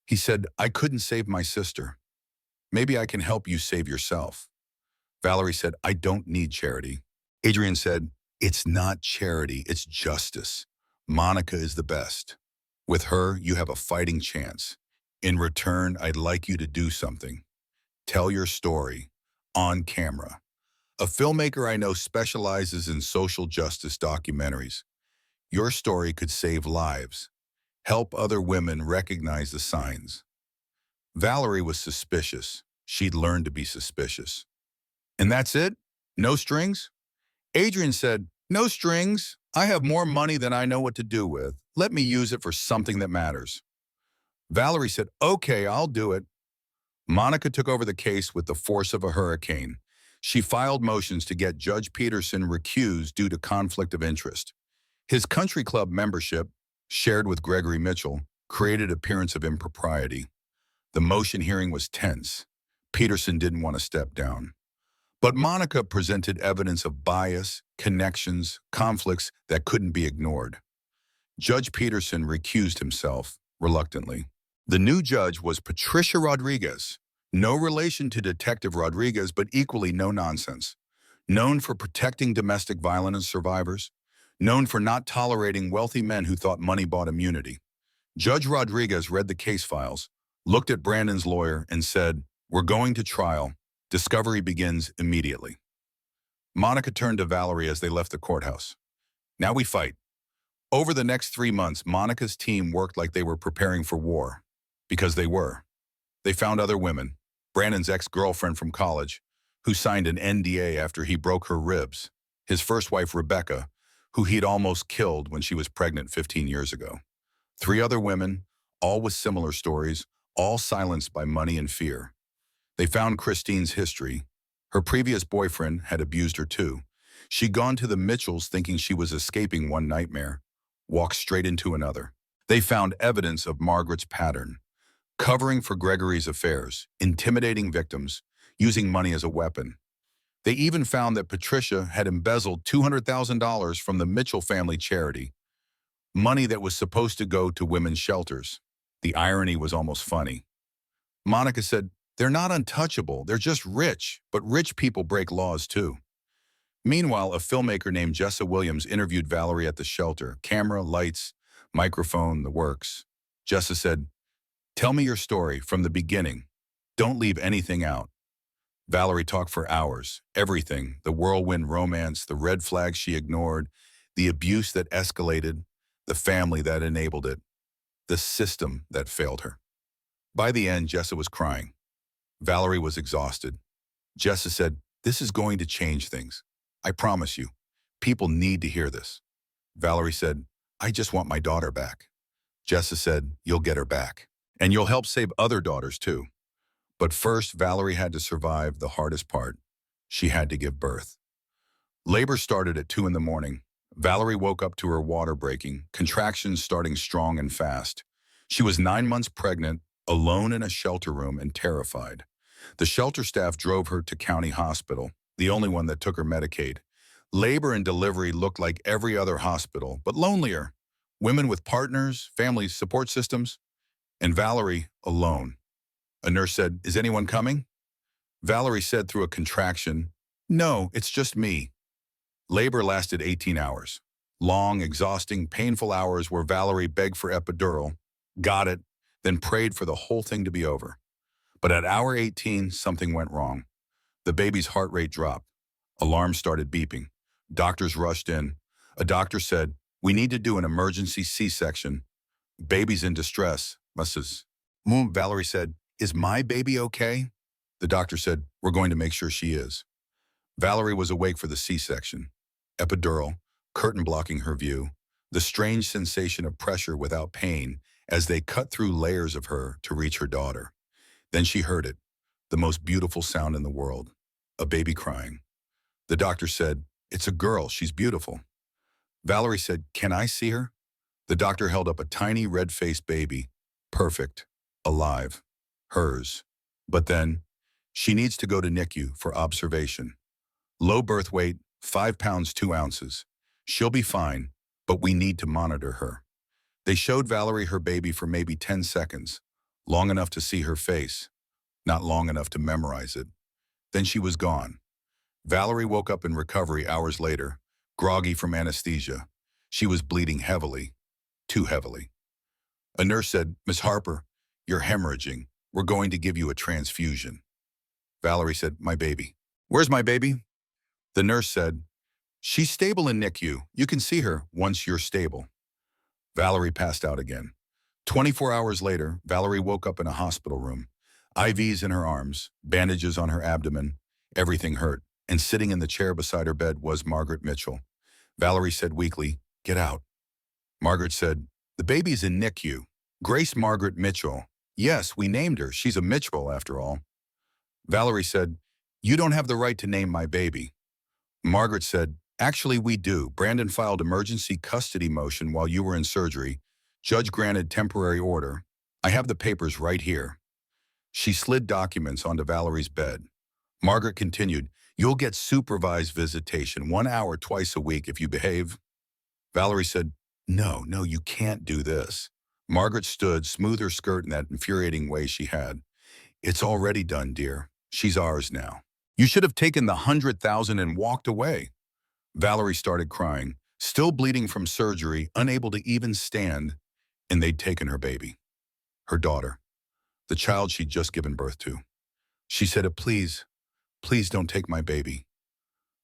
He said, "I couldn't save my sister. Maybe I can help you save yourself." Valerie said, "I don't need charity." Adrian said, "It's not charity, it's justice. Monica is the best. With her, you have a fighting chance. In return, I'd like you to do something. Tell your story, on camera. A filmmaker I know specializes in social justice documentaries. Your story could save lives. Help other women recognize the signs." Valerie was suspicious. She'd learned to be suspicious. "And that's it? No strings?" Adrian said, "No strings. I have more money than I know what to do with. Let me use it for something that matters." Valerie said, "Okay, I'll do it." Monica took over the case with the force of a hurricane. She filed motions to get Judge Peterson recused due to conflict of interest. His country club membership, shared with Gregory Mitchell, created appearance of impropriety. The motion hearing was tense. Peterson didn't want to step down. But Monica presented evidence of bias, connections, conflicts that couldn't be ignored. Judge Peterson recused himself, reluctantly. The new judge was Patricia Rodriguez, no relation to Detective Rodriguez, but equally no nonsense. Known for protecting domestic violence survivors, known for not tolerating wealthy men who thought money bought immunity. Judge Rodriguez read the case files, looked at Brandon's lawyer, and said, "We're going to trial. Discovery begins immediately." Monica turned to Valerie as they left the courthouse. "Now we fight." Over the next 3 months, Monica's team worked like they were preparing for war. Because they were. They found other women, Brandon's ex-girlfriend from college, who signed an NDA after he broke her ribs, his first wife, Rebecca, who he'd almost killed when she was pregnant 15 years ago. 3 other women, all with similar stories, all silenced by money and fear. They found Christine's history. Her previous boyfriend had abused her too. She'd gone to the Mitchells thinking she was escaping one nightmare, walked straight into another. They found evidence of Margaret's pattern, covering for Gregory's affairs, intimidating victims, using money as a weapon. They even found that Patricia had embezzled $200,000 from the Mitchell family charity, money that was supposed to go to women's shelters. The irony was almost funny. Monica said, "They're not untouchable, they're just rich, but rich people break laws too." Meanwhile, a filmmaker named Jessa Williams interviewed Valerie at the shelter, camera, lights, microphone, the works. Jessa said, "Tell me your story from the beginning. Don't leave anything out." Valerie talked for hours. Everything, the whirlwind romance, the red flags she ignored, the abuse that escalated, the family that enabled it, the system that failed her. By the end, Jessa was crying. Valerie was exhausted. Jessa said, "This is going to change things. I promise you. People need to hear this." Valerie said, "I just want my daughter back." Jessa said, "You'll get her back. And you'll help save other daughters too." But first, Valerie had to survive the hardest part. She had to give birth. Labor started at 2 in the morning. Valerie woke up to her water breaking, contractions starting strong and fast. She was 9 months pregnant, alone in a shelter room and terrified. The shelter staff drove her to county hospital, the only one that took her Medicaid. Labor and delivery looked like every other hospital, but lonelier. Women with partners, family support systems, and Valerie alone. A nurse said, "Is anyone coming?" Valerie said through a contraction, "No, it's just me." Labor lasted 18 hours. Long, exhausting, painful hours where Valerie begged for epidural, got it, then prayed for the whole thing to be over. But at hour 18, something went wrong. The baby's heart rate dropped. Alarms started beeping. Doctors rushed in. A doctor said, "We need to do an emergency C-section. Baby's in distress, Mrs. Valerie said, "Is my baby okay?" The doctor said, "We're going to make sure she is." Valerie was awake for the C-section. Epidural, curtain blocking her view, the strange sensation of pressure without pain as they cut through layers of her to reach her daughter. Then she heard it, the most beautiful sound in the world, a baby crying. The doctor said, "It's a girl, she's beautiful." Valerie said, "Can I see her?" The doctor held up a tiny red-faced baby, perfect, alive, hers. But then, she needs to go to NICU for observation. Low birth weight, 5 pounds 2 ounces. She'll be fine, but we need to monitor her. They showed Valerie her baby for maybe 10 seconds, long enough to see her face, not long enough to memorize it. Then she was gone. Valerie woke up in recovery hours later, groggy from anesthesia. She was bleeding heavily, too heavily. A nurse said, "Miss Harper, you're hemorrhaging. We're going to give you a transfusion." Valerie said, "My baby." "Where's my baby?" The nurse said, "She's stable in NICU. You can see her once you're stable." Valerie passed out again. 24 hours later, Valerie woke up in a hospital room. IVs in her arms, bandages on her abdomen. Everything hurt. And sitting in the chair beside her bed was Margaret Mitchell. Valerie said weakly, "Get out." Margaret said, "The baby's in NICU. Grace Margaret Mitchell. Yes, we named her. She's a Mitchell after all." Valerie said, "You don't have the right to name my baby." Margaret said, "Actually, we do. Brandon filed emergency custody motion while you were in surgery. Judge granted temporary order. I have the papers right here." She slid documents onto Valerie's bed. Margaret continued, "You'll get supervised visitation 1 hour twice a week if you behave." Valerie said, No, you can't do this." Margaret stood, smoothed her skirt in that infuriating way she had. "It's already done, dear. She's ours now. You should have taken the 100,000 and walked away." Valerie started crying, still bleeding from surgery, unable to even stand, and they'd taken her baby. Her daughter, the child she'd just given birth to. She said, Please don't take my baby."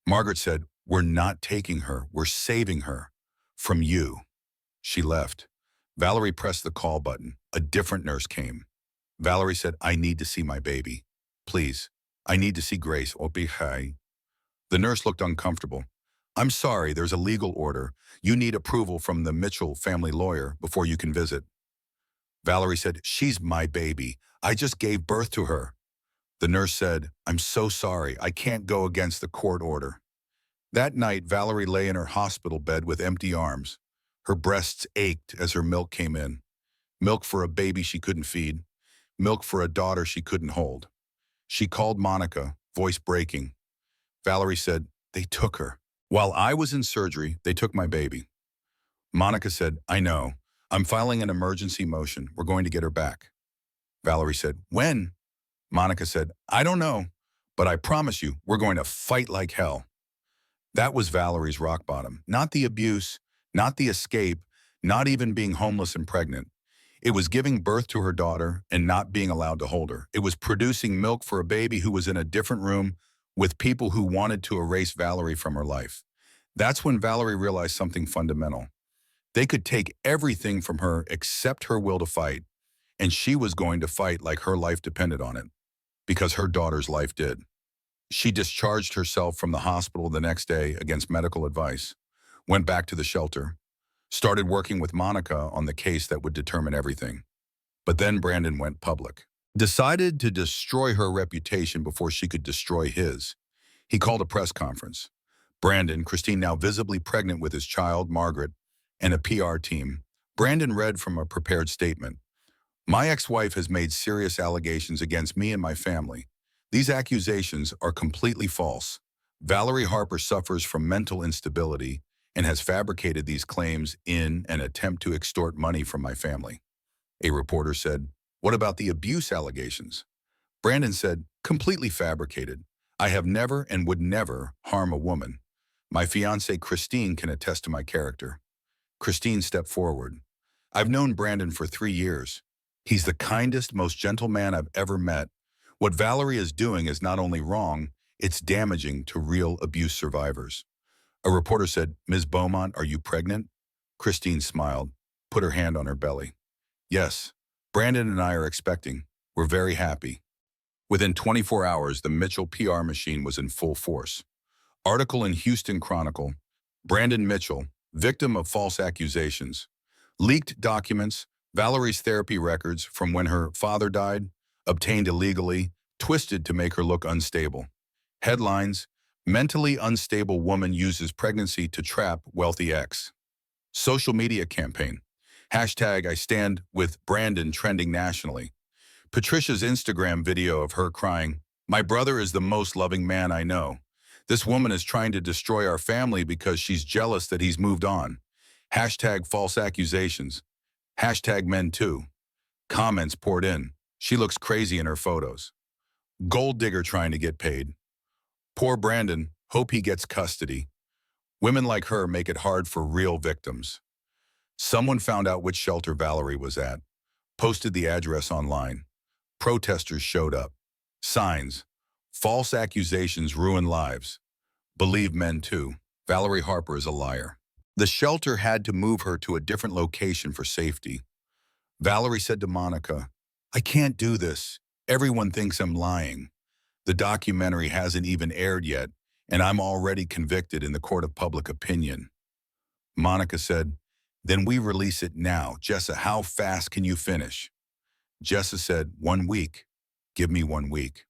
Margaret said, "We're not taking her. We're saving her. From you." She left. Valerie pressed the call button. A different nurse came. Valerie said, "I need to see my baby. Please, I need to see Grace. The nurse looked uncomfortable. "I'm sorry, there's a legal order. You need approval from the Mitchell family lawyer before you can visit." Valerie said, "She's my baby. I just gave birth to her." The nurse said, "I'm so sorry. I can't go against the court order." That night, Valerie lay in her hospital bed with empty arms. Her breasts ached as her milk came in. Milk for a baby she couldn't feed. Milk for a daughter she couldn't hold. She called Monica, voice breaking. Valerie said, "They took her. While I was in surgery, they took my baby." Monica said, "I know. I'm filing an emergency motion. We're going to get her back." Valerie said, "When?" Monica said, "I don't know, but I promise you, we're going to fight like hell." That was Valerie's rock bottom. Not the abuse, not the escape, not even being homeless and pregnant. It was giving birth to her daughter and not being allowed to hold her. It was producing milk for a baby who was in a different room with people who wanted to erase Valerie from her life. That's when Valerie realized something fundamental. They could take everything from her except her will to fight, and she was going to fight like her life depended on it, because her daughter's life did. She discharged herself from the hospital the next day against medical advice, went back to the shelter, started working with Monica on the case that would determine everything. But then Brandon went public. Decided to destroy her reputation before she could destroy his. He called a press conference. Brandon, Christine now visibly pregnant with his child, Margaret, and a PR team. Brandon read from a prepared statement. My ex-wife has made serious allegations against me and my family. These accusations are completely false. Valerie Harper suffers from mental instability and has fabricated these claims in an attempt to extort money from my family. A reporter said, "What about the abuse allegations?" Brandon said, "Completely fabricated. I have never and would never harm a woman. My fiancée Christine can attest to my character." Christine stepped forward. "I've known Brandon for 3 years. He's the kindest, most gentle man I've ever met. What Valerie is doing is not only wrong, it's damaging to real abuse survivors." A reporter said, "Ms. Beaumont, are you pregnant?" Christine smiled, put her hand on her belly. "Yes, Brandon and I are expecting. We're very happy." Within 24 hours, the Mitchell PR machine was in full force. Article in Houston Chronicle, Brandon Mitchell, victim of false accusations. Leaked documents, Valerie's therapy records from when her father died, obtained illegally, twisted to make her look unstable. Headlines, mentally unstable woman uses pregnancy to trap wealthy ex. Social media campaign, hashtag I stand with Brandon trending nationally. Patricia's Instagram video of her crying, "My brother is the most loving man I know. This woman is trying to destroy our family because she's jealous that he's moved on." Hashtag false accusations. Hashtag men too. Comments poured in. "She looks crazy in her photos." Gold digger trying to get paid. "Poor Brandon, hope he gets custody." Women like her make it hard for real victims. Someone found out which shelter Valerie was at, posted the address online. Protesters showed up. Signs. False accusations ruin lives. Believe men too. Valerie Harper is a liar. The shelter had to move her to a different location for safety. Valerie said to Monica, "I can't do this. Everyone thinks I'm lying. The documentary hasn't even aired yet, and I'm already convicted in the court of public opinion." Monica said, "Then we release it now. Jessa, how fast can you finish?" Jessa said, "1 week. Give me 1 week."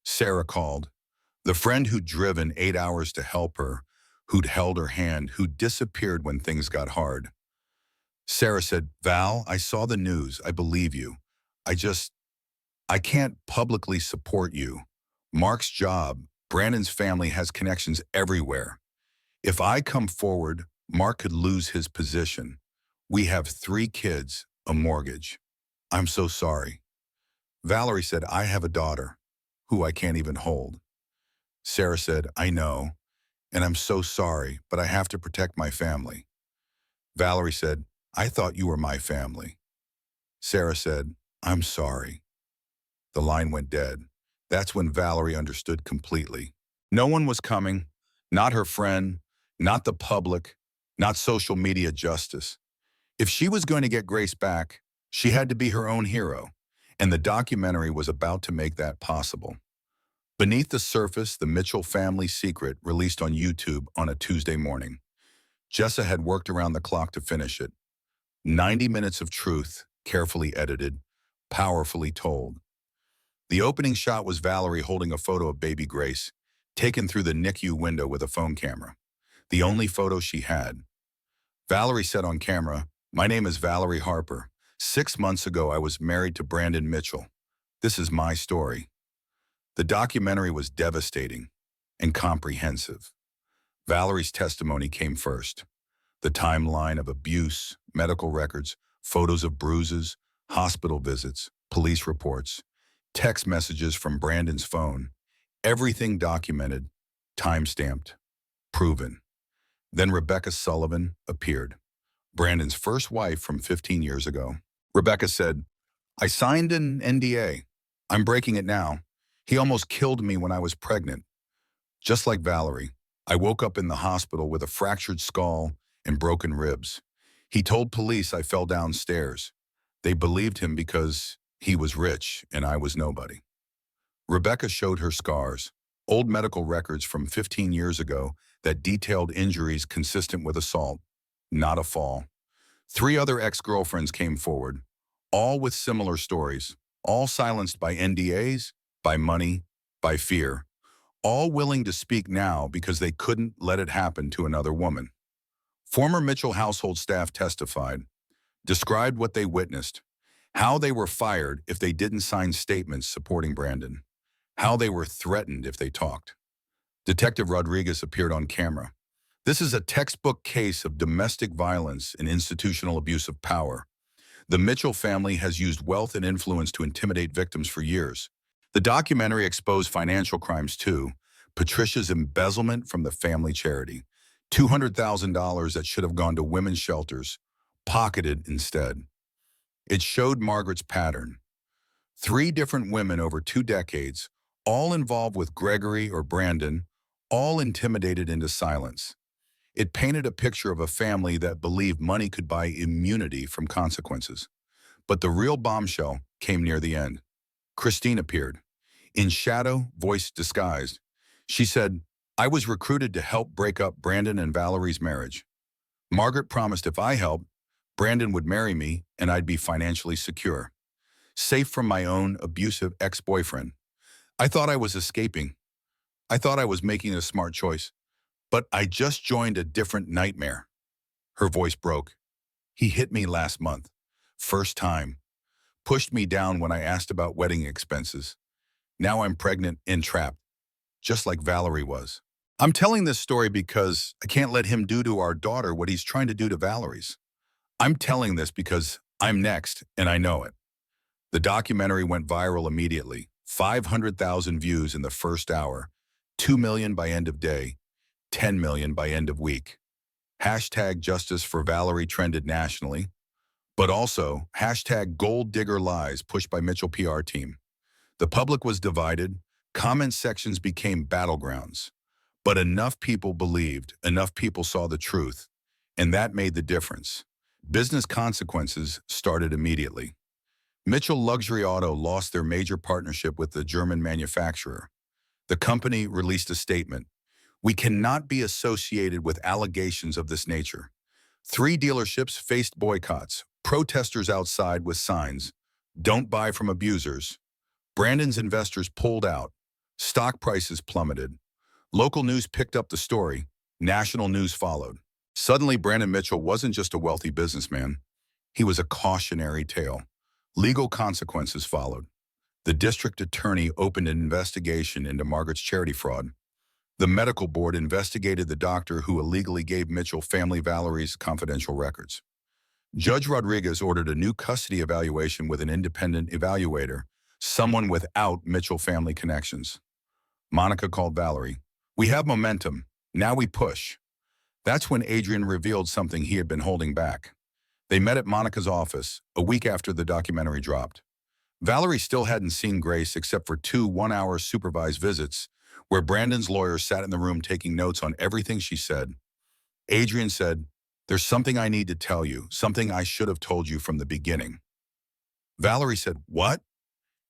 Sarah called. The friend who'd driven 8 hours to help her, who'd held her hand, who'd disappeared when things got hard. Sarah said, "Val, I saw the news. I believe you. I can't publicly support you. Mark's job, Brandon's family has connections everywhere. If I come forward, Mark could lose his position. We have 3 kids, a mortgage. I'm so sorry." Valerie said, "I have a daughter, who I can't even hold." Sarah said, "I know, and I'm so sorry, but I have to protect my family." Valerie said, "I thought you were my family." Sarah said, "I'm sorry." The line went dead. That's when Valerie understood completely. No one was coming, not her friend, not the public, not social media justice. If she was going to get Grace back, she had to be her own hero, and the documentary was about to make that possible. Beneath the Surface, the Mitchell Family Secret, released on YouTube on a Tuesday morning. Jessa had worked around the clock to finish it. 90 minutes of truth, carefully edited, powerfully told. The opening shot was Valerie holding a photo of baby Grace, taken through the NICU window with a phone camera. The only photo she had. Valerie said on camera, "My name is Valerie Harper. 6 months ago, I was married to Brandon Mitchell. This is my story." The documentary was devastating and comprehensive. Valerie's testimony came first. The timeline of abuse, medical records, photos of bruises, hospital visits, police reports, text messages from Brandon's phone, everything documented, time-stamped, proven. Then Rebecca Sullivan appeared, Brandon's first wife from 15 years ago. Rebecca said, I signed an NDA. I'm breaking it now. He almost killed me when I was pregnant. Just like Valerie, I woke up in the hospital with a fractured skull and broken ribs. He told police I fell downstairs. They believed him because he was rich and I was nobody. Rebecca showed her scars, old medical records from 15 years ago that detailed injuries consistent with assault, not a fall. 3 other ex-girlfriends came forward, all with similar stories, all silenced by NDAs, by money, by fear, all willing to speak now because they couldn't let it happen to another woman. Former Mitchell household staff testified, described what they witnessed, how they were fired if they didn't sign statements supporting Brandon, how they were threatened if they talked. Detective Rodriguez appeared on camera. This is a textbook case of domestic violence and institutional abuse of power. The Mitchell family has used wealth and influence to intimidate victims for years. The documentary exposed financial crimes too. Patricia's embezzlement from the family charity, $200,000 that should have gone to women's shelters, pocketed instead. It showed Margaret's pattern. 3 different women over 2 decades, all involved with Gregory or Brandon, all intimidated into silence. It painted a picture of a family that believed money could buy immunity from consequences. But the real bombshell came near the end. Christine appeared. In shadow, voice disguised. She said, I was recruited to help break up Brandon and Valerie's marriage. Margaret promised if I helped, Brandon would marry me and I'd be financially secure, safe from my own abusive ex-boyfriend. I thought I was escaping. I thought I was making a smart choice. But I just joined a different nightmare. Her voice broke. He hit me last month. First time. Pushed me down when I asked about wedding expenses. Now I'm pregnant and trapped, just like Valerie was. I'm telling this story because I can't let him do to our daughter what he's trying to do to Valerie's. I'm telling this because I'm next and I know it. The documentary went viral immediately. 500,000 views in the first hour, 2 million by end of day, 10 million by end of week. Hashtag Justice for Valerie trended nationally, but also hashtag Gold Digger Lies pushed by Mitchell PR team. The public was divided, comment sections became battlegrounds, but enough people believed, enough people saw the truth, and that made the difference. Business consequences started immediately. Mitchell Luxury Auto lost their major partnership with the German manufacturer. The company released a statement. We cannot be associated with allegations of this nature. 3 dealerships faced boycotts, protesters outside with signs, don't buy from abusers. Brandon's investors pulled out. Stock prices plummeted. Local news picked up the story. National news followed. Suddenly, Brandon Mitchell wasn't just a wealthy businessman. He was a cautionary tale. Legal consequences followed. The district attorney opened an investigation into Margaret's charity fraud. The medical board investigated the doctor who illegally gave Mitchell family Valerie's confidential records. Judge Rodriguez ordered a new custody evaluation with an independent evaluator, someone without Mitchell family connections. Monica called Valerie. We have momentum. Now we push. That's when Adrian revealed something he had been holding back. They met at Monica's office a week after the documentary dropped. Valerie still hadn't seen Grace except for 2 one-hour supervised visits where Brandon's lawyer sat in the room taking notes on everything she said. Adrian said, there's something I need to tell you, something I should have told you from the beginning. Valerie said, what?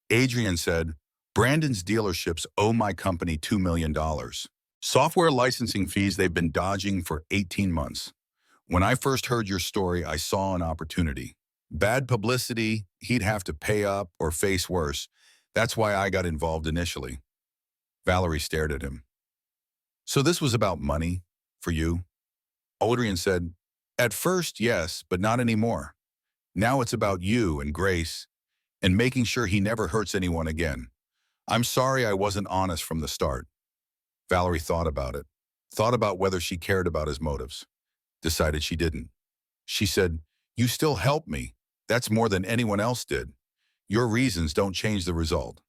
Adrian said, Brandon's dealerships owe my company $2 million. Software licensing fees they've been dodging for 18 months. When I first heard your story, I saw an opportunity. Bad publicity, he'd have to pay up or face worse. That's why I got involved initially. Valerie stared at him. So this was about money for you? Adrian said, at first, yes, but not anymore. Now it's about you and Grace and making sure he never hurts anyone again. I'm sorry I wasn't honest from the start. Valerie thought about it, thought about whether she cared about his motives, decided she didn't. She said, you still helped me. That's more than anyone else did. Your reasons don't change the result.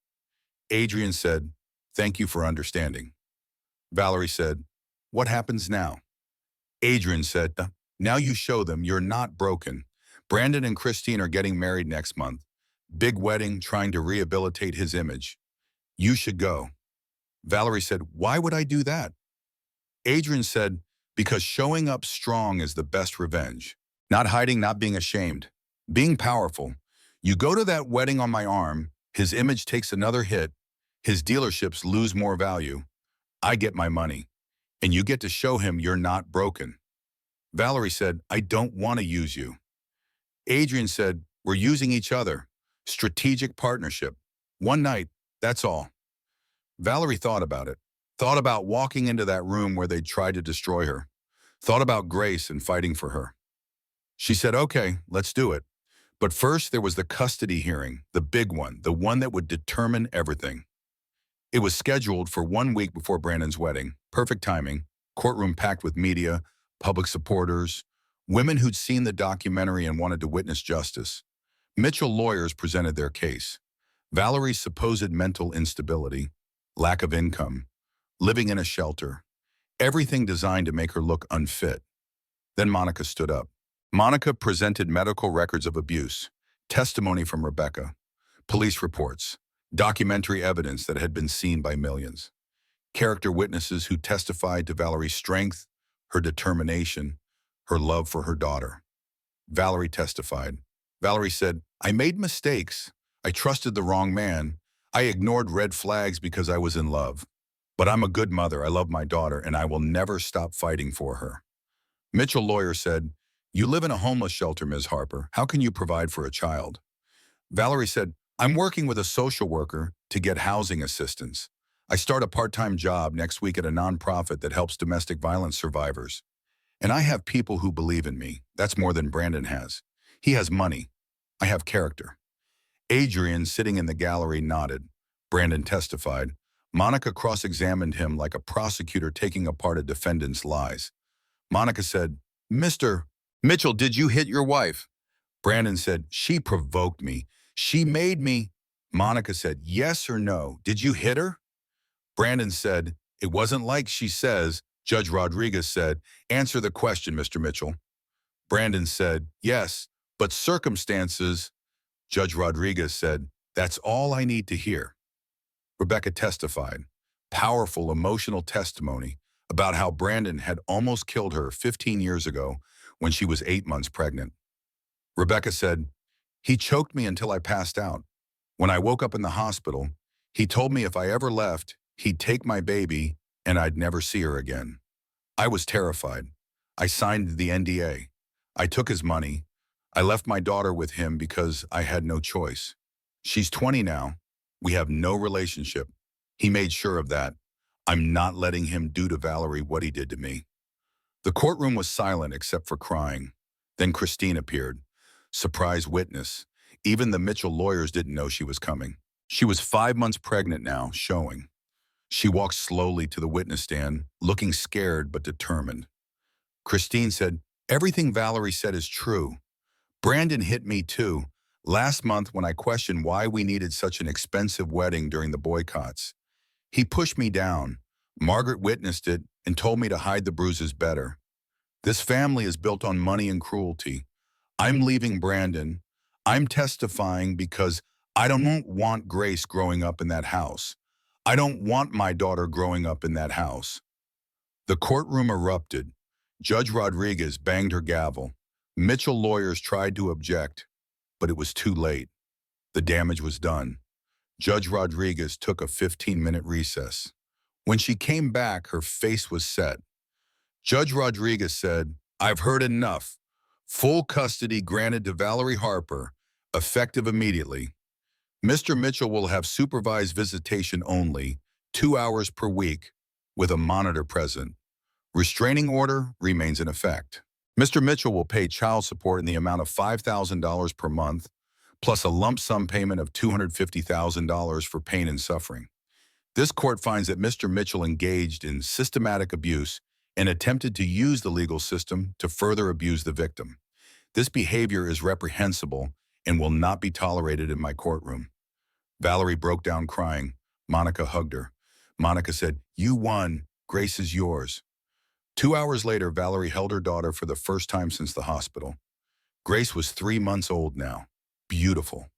Adrian said, thank you for understanding. Valerie said, what happens now? Adrian said, now you show them you're not broken, Brandon and Christine are getting married next month. Big wedding, trying to rehabilitate his image. You should go. Valerie said, why would I do that? Adrian said, because showing up strong is the best revenge. Not hiding, not being ashamed. Being powerful. You go to that wedding on my arm, his image takes another hit, his dealerships lose more value. I get my money, and you get to show him you're not broken. Valerie said, I don't want to use you. Adrian said, we're using each other. Strategic partnership. One night, that's all. Valerie thought about it. Thought about walking into that room where they'd tried to destroy her. Thought about Grace and fighting for her. She said, okay, let's do it. But first there was the custody hearing, the big one, the one that would determine everything. It was scheduled for 1 week before Brandon's wedding. Perfect timing. Courtroom packed with media, public supporters, women who'd seen the documentary and wanted to witness justice. Mitchell lawyers presented their case. Valerie's supposed mental instability, lack of income, living in a shelter, everything designed to make her look unfit. Then Monica stood up. Monica presented medical records of abuse, testimony from Rebecca, police reports, documentary evidence that had been seen by millions, character witnesses who testified to Valerie's strength, her determination, her love for her daughter. Valerie testified. Valerie said, I made mistakes. I trusted the wrong man. I ignored red flags because I was in love. But I'm a good mother. I love my daughter, and I will never stop fighting for her. Mitchell lawyer said, you live in a homeless shelter, Ms. Harper. How can you provide for a child? Valerie said, I'm working with a social worker to get housing assistance. I start a part-time job next week at a nonprofit that helps domestic violence survivors. And I have people who believe in me. That's more than Brandon has. He has money. I have character. Adrian, sitting in the gallery, nodded. Brandon testified. Monica cross-examined him like a prosecutor taking apart a defendant's lies. Monica said, Mr. Mitchell, did you hit your wife? Brandon said, she provoked me. She made me. Monica said, yes or no? Did you hit her? Brandon said, it wasn't like she says. Judge Rodriguez said, answer the question, Mr. Mitchell. Brandon said, yes, but circumstances. Judge Rodriguez said, that's all I need to hear. Rebecca testified, powerful emotional testimony about how Brandon had almost killed her 15 years ago when she was 8 months pregnant. Rebecca said, he choked me until I passed out. When I woke up in the hospital, he told me if I ever left, he'd take my baby and I'd never see her again. I was terrified. I signed the NDA. I took his money. I left my daughter with him because I had no choice. She's 20 now. We have no relationship. He made sure of that. I'm not letting him do to Valerie what he did to me. The courtroom was silent except for crying. Then Christine appeared. Surprise witness. Even the Mitchell lawyers didn't know she was coming. She was 5 months pregnant now, showing. She walked slowly to the witness stand, looking scared but determined. Christine said, everything Valerie said is true. Brandon hit me too, last month when I questioned why we needed such an expensive wedding during the boycotts. He pushed me down. Margaret witnessed it and told me to hide the bruises better. This family is built on money and cruelty. I'm leaving Brandon. I'm testifying because I don't want Grace growing up in that house. I don't want my daughter growing up in that house. The courtroom erupted. Judge Rodriguez banged her gavel. Mitchell lawyers tried to object, but it was too late. The damage was done. Judge Rodriguez took a 15-minute recess. When she came back, her face was set. Judge Rodriguez said, I've heard enough. Full custody granted to Valerie Harper, effective immediately. Mr. Mitchell will have supervised visitation only, 2 hours per week, with a monitor present. Restraining order remains in effect. Mr. Mitchell will pay child support in the amount of $5,000 per month, plus a lump sum payment of $250,000 for pain and suffering. This court finds that Mr. Mitchell engaged in systematic abuse and attempted to use the legal system to further abuse the victim. This behavior is reprehensible and will not be tolerated in my courtroom. Valerie broke down crying. Monica hugged her. Monica said, you won. Grace is yours. 2 hours later, Valerie held her daughter for the first time since the hospital. Grace was 3 months old now. Beautiful.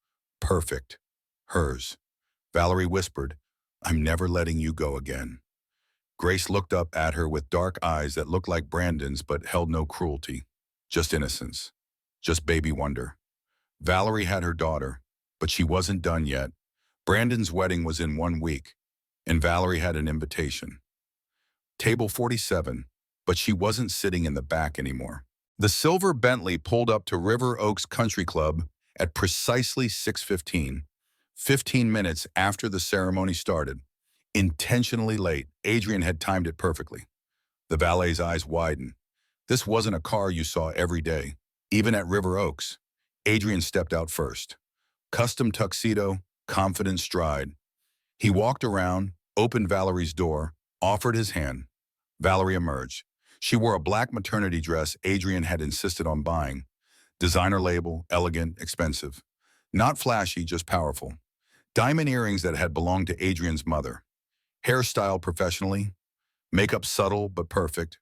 Perfect. Hers. Valerie whispered, "I'm never letting you go again." Grace looked up at her with dark eyes that looked like Brandon's but held no cruelty. Just innocence. Just baby wonder. Valerie had her daughter, but she wasn't done yet. Brandon's wedding was in 1 week, and Valerie had an invitation. Table 47, but she wasn't sitting in the back anymore. The silver Bentley pulled up to River Oaks Country Club at precisely 6:15, 15 minutes after the ceremony started. Intentionally late, Adrian had timed it perfectly. The valet's eyes widened. This wasn't a car you saw every day, even at River Oaks. Adrian stepped out first. Custom tuxedo, confident stride. He walked around, opened Valerie's door, offered his hand. Valerie emerged. She wore a black maternity dress Adrian had insisted on buying. Designer label, elegant, expensive. Not flashy, just powerful. Diamond earrings that had belonged to Adrian's mother. Hairstyle professionally. Makeup subtle but perfect.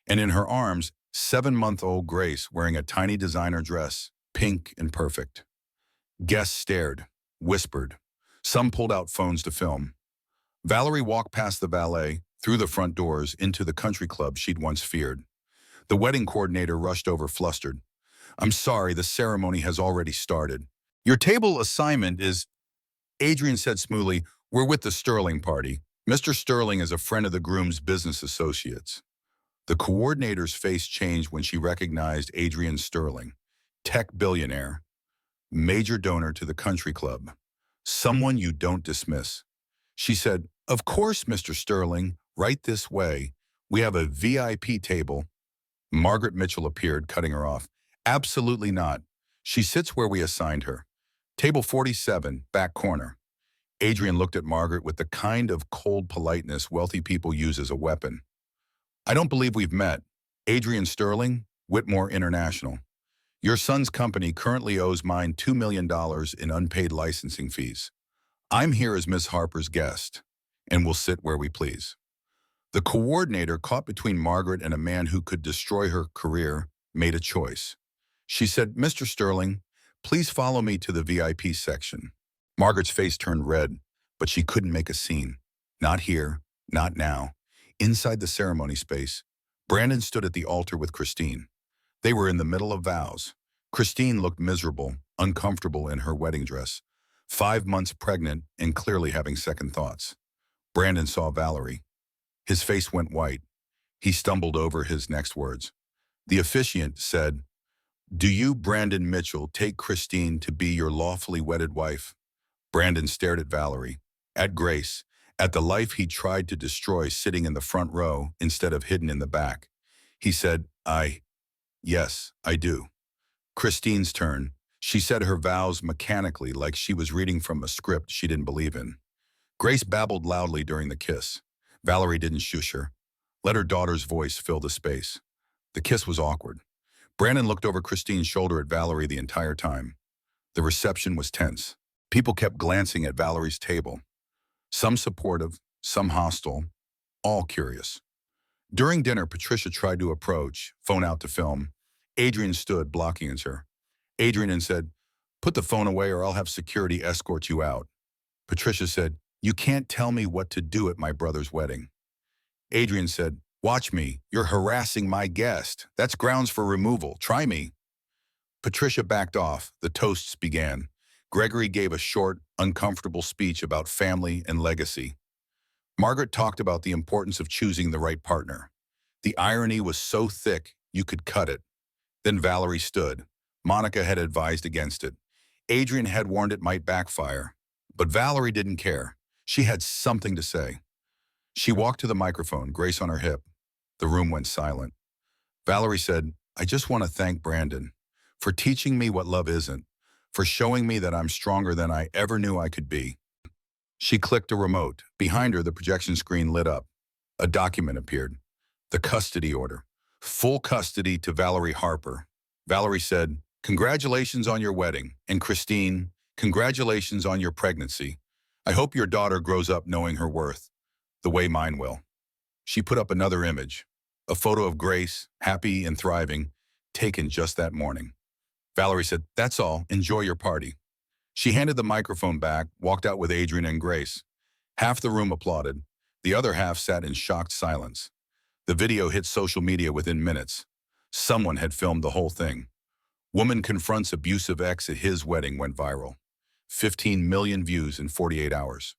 And in her arms, 7-month-old Grace wearing a tiny designer dress, pink and perfect. Guests stared, whispered. Some pulled out phones to film. Valerie walked past the valet, through the front doors, into the country club she'd once feared. The wedding coordinator rushed over flustered. "I'm sorry, the ceremony has already started. Your table assignment is..." Adrian said smoothly, "We're with the Sterling party. Mr. Sterling is a friend of the groom's business associates." The coordinator's face changed when she recognized Adrian Sterling, tech billionaire, major donor to the country club. Someone you don't dismiss. She said, "Of course, Mr. Sterling, right this way. We have a VIP table." Margaret Mitchell appeared, cutting her off. "Absolutely not. She sits where we assigned her. Table 47, back corner." Adrian looked at Margaret with the kind of cold politeness wealthy people use as a weapon. "I don't believe we've met. Adrian Sterling, Whitmore International. Your son's company currently owes mine $2 million in unpaid licensing fees. I'm here as Miss Harper's guest, and we'll sit where we please." The coordinator, caught between Margaret and a man who could destroy her career, made a choice. She said, "Mr. Sterling, please follow me to the VIP section." Margaret's face turned red, but she couldn't make a scene. Not here, not now. Inside the ceremony space, Brandon stood at the altar with Christine. They were in the middle of vows. Christine looked miserable, uncomfortable in her wedding dress, 5 months pregnant and clearly having second thoughts. Brandon saw Valerie. His face went white. He stumbled over his next words. The officiant said, "Do you, Brandon Mitchell, take Christine to be your lawfully wedded wife?" Brandon stared at Valerie, at Grace, at the life he tried to destroy sitting in the front row instead of hidden in the back. He said, Yes, I do." Christine's turn. She said her vows mechanically, like she was reading from a script she didn't believe in. Grace babbled loudly during the kiss. Valerie didn't shush her. Let her daughter's voice fill the space. The kiss was awkward. Brandon looked over Christine's shoulder at Valerie the entire time. The reception was tense. People kept glancing at Valerie's table. Some supportive, some hostile, all curious. During dinner, Patricia tried to approach, phone out to film. Adrian stood, blocking her. Adrian said, "Put the phone away or I'll have security escort you out." Patricia said, "You can't tell me what to do at my brother's wedding." Adrian said, "Watch me. You're harassing my guest. That's grounds for removal. Try me." Patricia backed off. The toasts began. Gregory gave a short, uncomfortable speech about family and legacy. Margaret talked about the importance of choosing the right partner. The irony was so thick, you could cut it. Then Valerie stood. Monica had advised against it. Adrian had warned it might backfire. But Valerie didn't care. She had something to say. She walked to the microphone, Grace on her hip. The room went silent. Valerie said, "I just want to thank Brandon for teaching me what love isn't, for showing me that I'm stronger than I ever knew I could be." She clicked a remote. Behind her, the projection screen lit up. A document appeared. The custody order. Full custody to Valerie Harper. Valerie said, "Congratulations on your wedding. And Christine, congratulations on your pregnancy. I hope your daughter grows up knowing her worth, the way mine will." She put up another image, a photo of Grace, happy and thriving, taken just that morning. Valerie said, "That's all. Enjoy your party." She handed the microphone back, walked out with Adrian and Grace. Half the room applauded. The other half sat in shocked silence. The video hit social media within minutes. Someone had filmed the whole thing. Woman confronts abusive ex at his wedding went viral. 15 million views in 48 hours.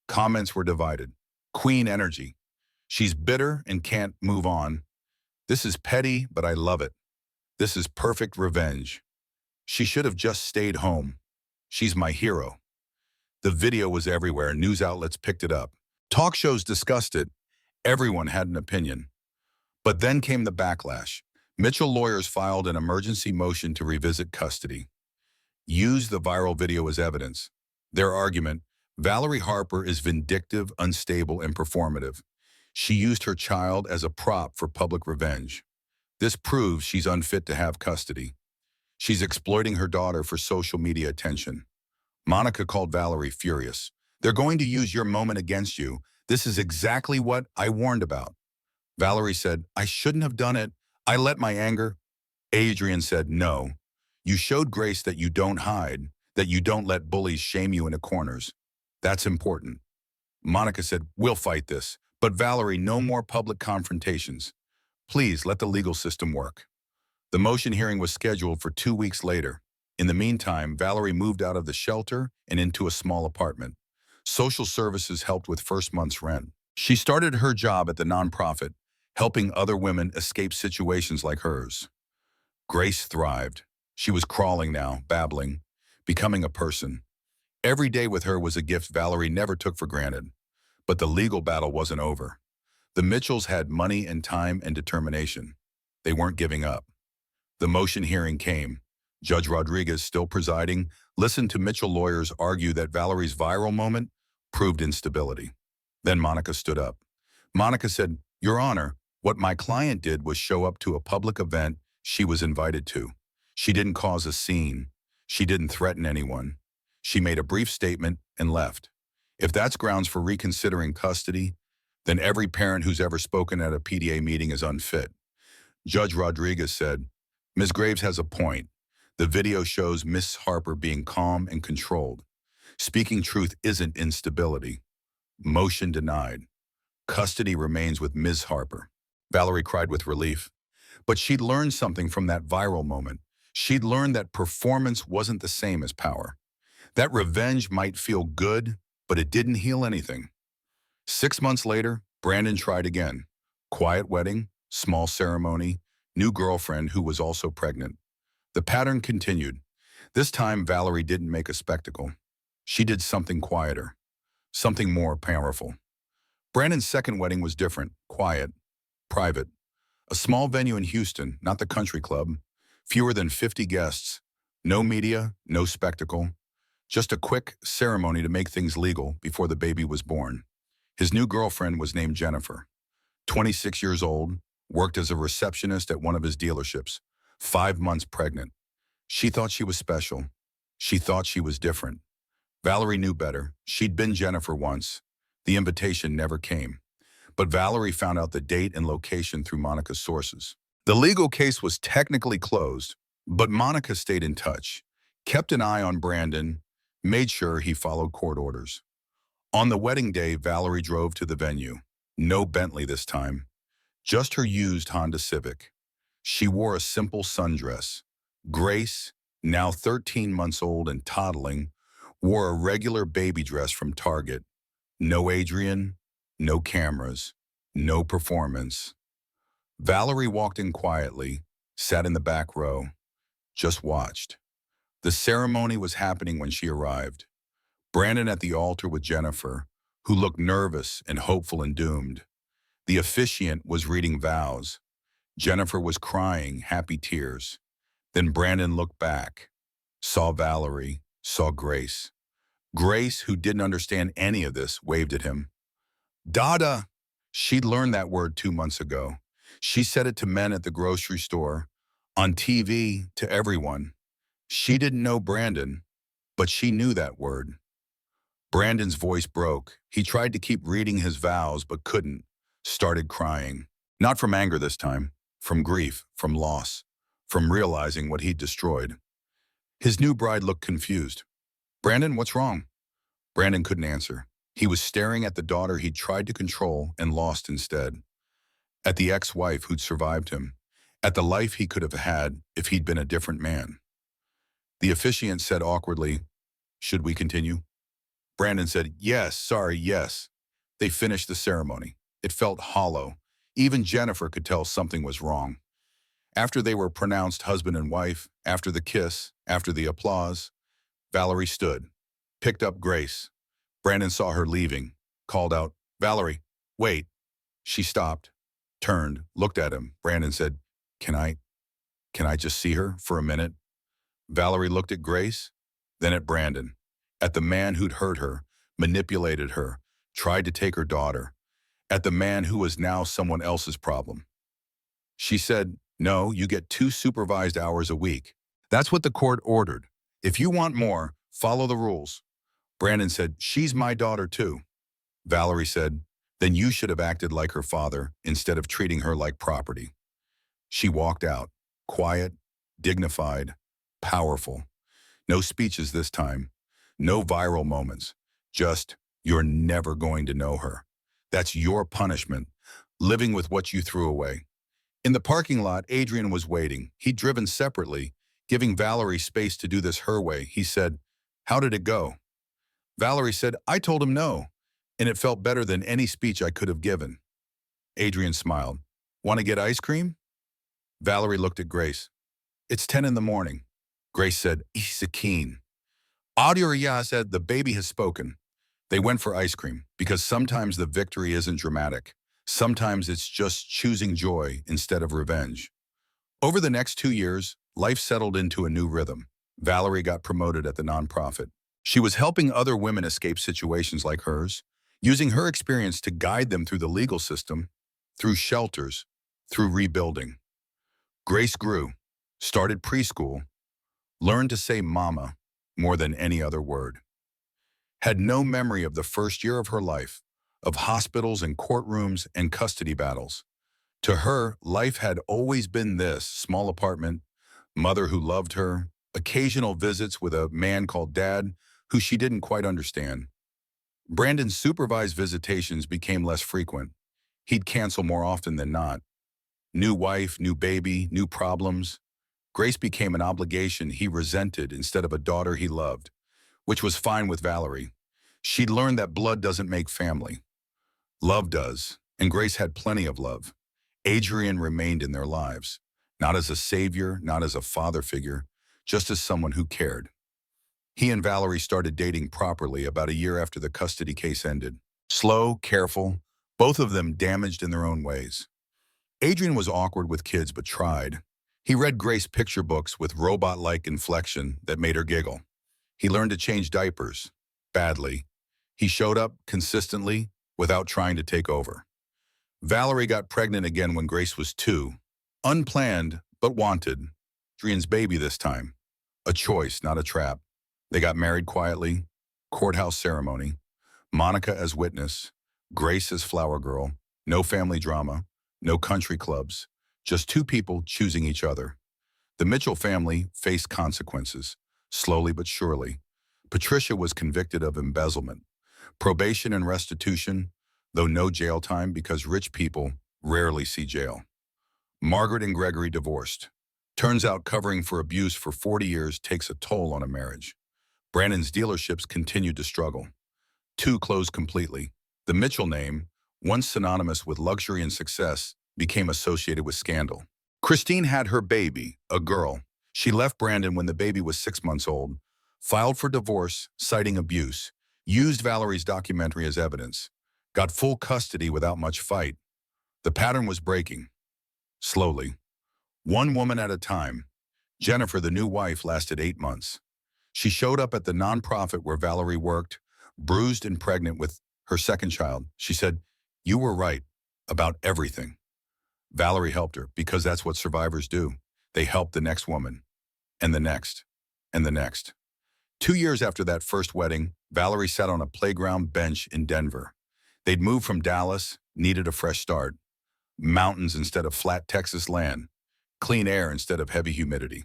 Comments were divided. Queen energy. She's bitter and can't move on. This is petty, but I love it. This is perfect revenge. She should have just stayed home. She's my hero. The video was everywhere. News outlets picked it up. Talk shows discussed it. Everyone had an opinion. But then came the backlash. Mitchell lawyers filed an emergency motion to revisit custody. Use the viral video as evidence. Their argument, Valerie Harper is vindictive, unstable, and performative. She used her child as a prop for public revenge. This proves she's unfit to have custody. She's exploiting her daughter for social media attention. Monica called Valerie furious. "They're going to use your moment against you. This is exactly what I warned about." Valerie said, "I shouldn't have done it. I let my anger." Adrian said, "No. You showed Grace that you don't hide, that you don't let bullies shame you into corners. That's important." Monica said, "We'll fight this. But Valerie, no more public confrontations. Please let the legal system work." The motion hearing was scheduled for 2 weeks later. In the meantime, Valerie moved out of the shelter and into a small apartment. Social services helped with first month's rent. She started her job at the nonprofit, helping other women escape situations like hers. Grace thrived. She was crawling now, babbling, becoming a person. Every day with her was a gift Valerie never took for granted. But the legal battle wasn't over. The Mitchells had money and time and determination. They weren't giving up. The motion hearing came. Judge Rodriguez, still presiding, listened to Mitchell lawyers argue that Valerie's viral moment proved instability. Then Monica stood up. Monica said, "Your Honor, what my client did was show up to a public event she was invited to. She didn't cause a scene. She didn't threaten anyone. She made a brief statement and left. If that's grounds for reconsidering custody, then every parent who's ever spoken at a PDA meeting is unfit." Judge Rodriguez said, "Ms. Graves has a point. The video shows Miss Harper being calm and controlled. Speaking truth isn't instability." Motion denied. Custody remains with Ms. Harper. Valerie cried with relief. But she'd learned something from that viral moment. She'd learned that performance wasn't the same as power. That revenge might feel good, but it didn't heal anything. 6 months later, Brandon tried again. Quiet wedding, small ceremony, new girlfriend who was also pregnant. The pattern continued. This time, Valerie didn't make a spectacle. She did something quieter, something more powerful. Brandon's second wedding was different, quiet, private. A small venue in Houston, not the country club. Fewer than 50 guests. No media, no spectacle. Just a quick ceremony to make things legal before the baby was born. His new girlfriend was named Jennifer. 26 years old, worked as a receptionist at one of his dealerships. 5 months pregnant. She thought she was special. She thought she was different. Valerie knew better. She'd been Jennifer once. The invitation never came. But Valerie found out the date and location through Monica's sources. The legal case was technically closed, but Monica stayed in touch, kept an eye on Brandon, made sure he followed court orders. On the wedding day, Valerie drove to the venue. No Bentley this time, just her used Honda Civic. She wore a simple sundress. Grace, now 13 months old and toddling, wore a regular baby dress from Target. No Adrian, no cameras, no performance. Valerie walked in quietly, sat in the back row, just watched. The ceremony was happening when she arrived. Brandon at the altar with Jennifer, who looked nervous and hopeful and doomed. The officiant was reading vows. Jennifer was crying, happy tears. Then Brandon looked back, saw Valerie, saw Grace. Grace, who didn't understand any of this, waved at him. Dada! She'd learned that word 2 months ago. She said it to men at the grocery store, on TV, to everyone. She didn't know Brandon, but she knew that word. Brandon's voice broke. He tried to keep reading his vows, but couldn't. Started crying. Not from anger this time, from grief, from loss, from realizing what he'd destroyed. His new bride looked confused. "Brandon, what's wrong?" Brandon couldn't answer. He was staring at the daughter he'd tried to control and lost instead. At the ex-wife who'd survived him. At the life he could have had if he'd been a different man. The officiant said awkwardly, "Should we continue?" Brandon said, "Yes, sorry, yes." They finished the ceremony. It felt hollow. Even Jennifer could tell something was wrong. After they were pronounced husband and wife, after the kiss, after the applause, Valerie stood, picked up Grace. Brandon saw her leaving, called out, "Valerie, wait." She stopped, turned, looked at him. Brandon said, Can I just see her for a minute?" Valerie looked at Grace, then at Brandon, at the man who'd hurt her, manipulated her, tried to take her daughter, at the man who was now someone else's problem. She said, "No, you get 2 supervised hours a week. That's what the court ordered. If you want more, follow the rules." Brandon said, "She's my daughter too." Valerie said, "Then you should have acted like her father instead of treating her like property." She walked out, quiet, dignified, powerful. No speeches this time, no viral moments, just, "You're never going to know her. That's your punishment, living with what you threw away." In the parking lot, Adrian was waiting. He'd driven separately, giving Valerie space to do this her way. He said, "How did it go?" Valerie said, "I told him no, and it felt better than any speech I could have given." Adrian smiled. "Want to get ice cream?" Valerie looked at Grace. "It's 10 in the morning." Grace said, "Isa keen." Audioria said, "The baby has spoken." They went for ice cream, because sometimes the victory isn't dramatic. Sometimes it's just choosing joy instead of revenge. Over the next 2 years, life settled into a new rhythm. Valerie got promoted at the nonprofit. She was helping other women escape situations like hers, using her experience to guide them through the legal system, through shelters, through rebuilding. Grace grew, started preschool, learned to say mama more than any other word. Had no memory of the first year of her life, of hospitals and courtrooms and custody battles. To her, life had always been this: small apartment, mother who loved her, occasional visits with a man called Dad who she didn't quite understand. Brandon's supervised visitations became less frequent. He'd cancel more often than not. New wife, new baby, new problems. Grace became an obligation he resented instead of a daughter he loved, which was fine with Valerie. She'd learned that blood doesn't make family. Love does, and Grace had plenty of love. Adrian remained in their lives, not as a savior, not as a father figure, just as someone who cared. He and Valerie started dating properly about a year after the custody case ended. Slow, careful, both of them damaged in their own ways. Adrian was awkward with kids but tried. He read Grace picture books with robot-like inflection that made her giggle. He learned to change diapers, badly. He showed up consistently without trying to take over. Valerie got pregnant again when Grace was 2. Unplanned, but wanted. Adrian's baby this time. A choice, not a trap. They got married quietly. Courthouse ceremony. Monica as witness. Grace as flower girl. No family drama. No country clubs. Just 2 people choosing each other. The Mitchell family faced consequences, slowly but surely. Patricia was convicted of embezzlement. Probation and restitution, though no jail time because rich people rarely see jail. Margaret and Gregory divorced. Turns out covering for abuse for 40 years takes a toll on a marriage. Brandon's dealerships continued to struggle. 2 closed completely. The Mitchell name, once synonymous with luxury and success, became associated with scandal. Christine had her baby, a girl. She left Brandon when the baby was 6 months old, filed for divorce, citing abuse, used Valerie's documentary as evidence, got full custody without much fight. The pattern was breaking. Slowly. One woman at a time. Jennifer, the new wife, lasted 8 months. She showed up at the nonprofit where Valerie worked, bruised and pregnant with her second child. She said, "You were right about everything." Valerie helped her because that's what survivors do. They help the next woman, and the next, and the next. 2 years after that first wedding, Valerie sat on a playground bench in Denver. They'd moved from Dallas, needed a fresh start. Mountains instead of flat Texas land. Clean air instead of heavy humidity.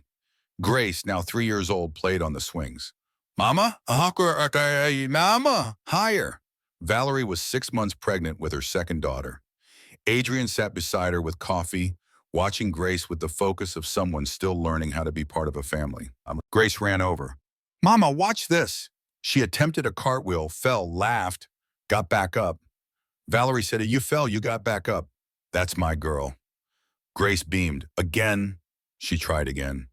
Grace, now 3 years old, played on the swings. Mama? Mama? Higher. Valerie was 6 months pregnant with her second daughter. Adrian sat beside her with coffee, watching Grace with the focus of someone still learning how to be part of a family. Grace ran over. Mama, watch this. She attempted a cartwheel, fell, laughed, got back up. Valerie said, you fell, you got back up. That's my girl. Grace beamed. Again. She tried again.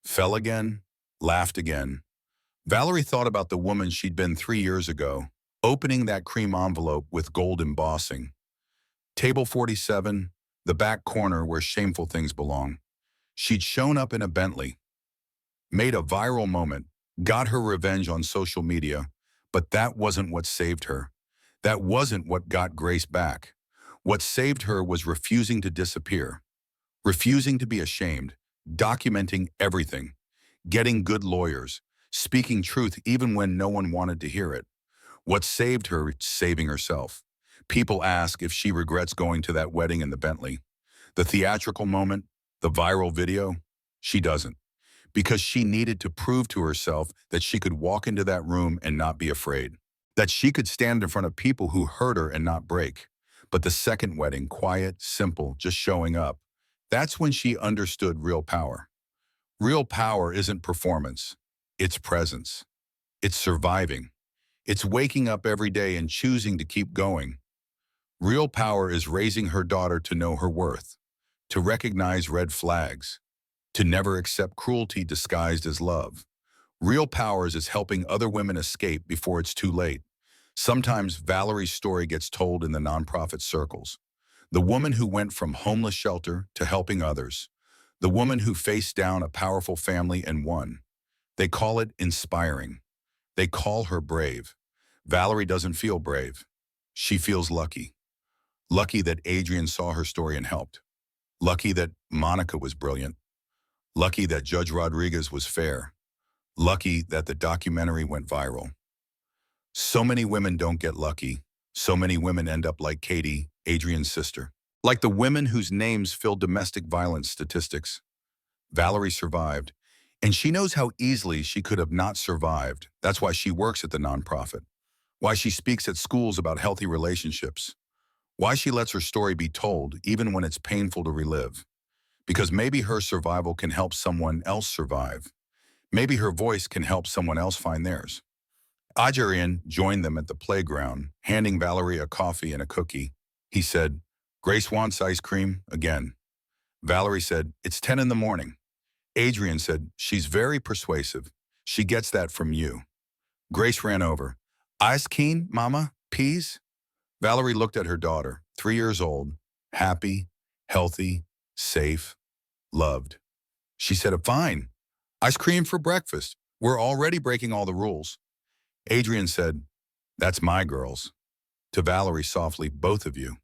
Fell again, laughed again. Valerie thought about the woman she'd been 3 years ago, opening that cream envelope with gold embossing. Table 47, the back corner where shameful things belong. She'd shown up in a Bentley, made a viral moment, got her revenge on social media, but that wasn't what saved her. That wasn't what got Grace back. What saved her was refusing to disappear, refusing to be ashamed, documenting everything, getting good lawyers, speaking truth even when no one wanted to hear it. What saved her, saving herself. People ask if she regrets going to that wedding in the Bentley. The theatrical moment, the viral video, she doesn't. Because she needed to prove to herself that she could walk into that room and not be afraid. That she could stand in front of people who hurt her and not break. But the second wedding, quiet, simple, just showing up, that's when she understood real power. Real power isn't performance. It's presence. It's surviving. It's waking up every day and choosing to keep going. Real power is raising her daughter to know her worth, to recognize red flags, to never accept cruelty disguised as love. Real power is helping other women escape before it's too late. Sometimes Valerie's story gets told in the nonprofit circles. The woman who went from homeless shelter to helping others. The woman who faced down a powerful family and won. They call it inspiring. They call her brave. Valerie doesn't feel brave. She feels lucky. Lucky that Adrian saw her story and helped. Lucky that Monica was brilliant. Lucky that Judge Rodriguez was fair. Lucky that the documentary went viral. So many women don't get lucky. So many women end up like Katie, Adrian's sister. Like the women whose names fill domestic violence statistics. Valerie survived, and she knows how easily she could have not survived. That's why she works at the nonprofit. Why she speaks at schools about healthy relationships. Why she lets her story be told, even when it's painful to relive. Because maybe her survival can help someone else survive. Maybe her voice can help someone else find theirs. Adrian joined them at the playground, handing Valerie a coffee and a cookie. He said, Grace wants ice cream again. Valerie said, it's 10 in the morning. Adrian said, she's very persuasive. She gets that from you. Grace ran over. Ice cream, Mama? Peas? Valerie looked at her daughter, 3 years old, happy, healthy, safe, loved. She said, fine. Ice cream for breakfast. We're already breaking all the rules. Adrian said, that's my girls. To Valerie softly, both of you.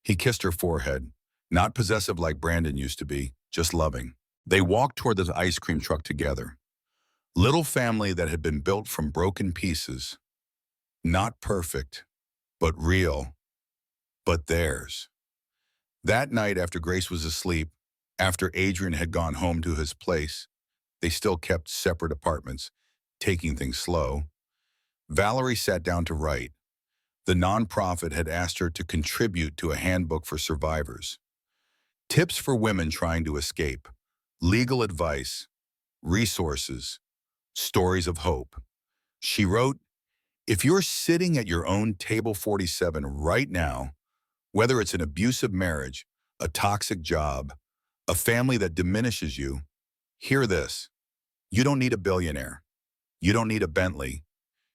He kissed her forehead, not possessive like Brandon used to be, just loving. They walked toward the ice cream truck together. Little family that had been built from broken pieces. Not perfect, but real, but theirs. That night after Grace was asleep, after Adrian had gone home to his place, they still kept separate apartments, taking things slow. Valerie sat down to write. The nonprofit had asked her to contribute to a handbook for survivors. Tips for women trying to escape, legal advice, resources, stories of hope. She wrote, if you're sitting at your own table 47 right now, whether it's an abusive marriage, a toxic job, a family that diminishes you, hear this. You don't need a billionaire. You don't need a Bentley.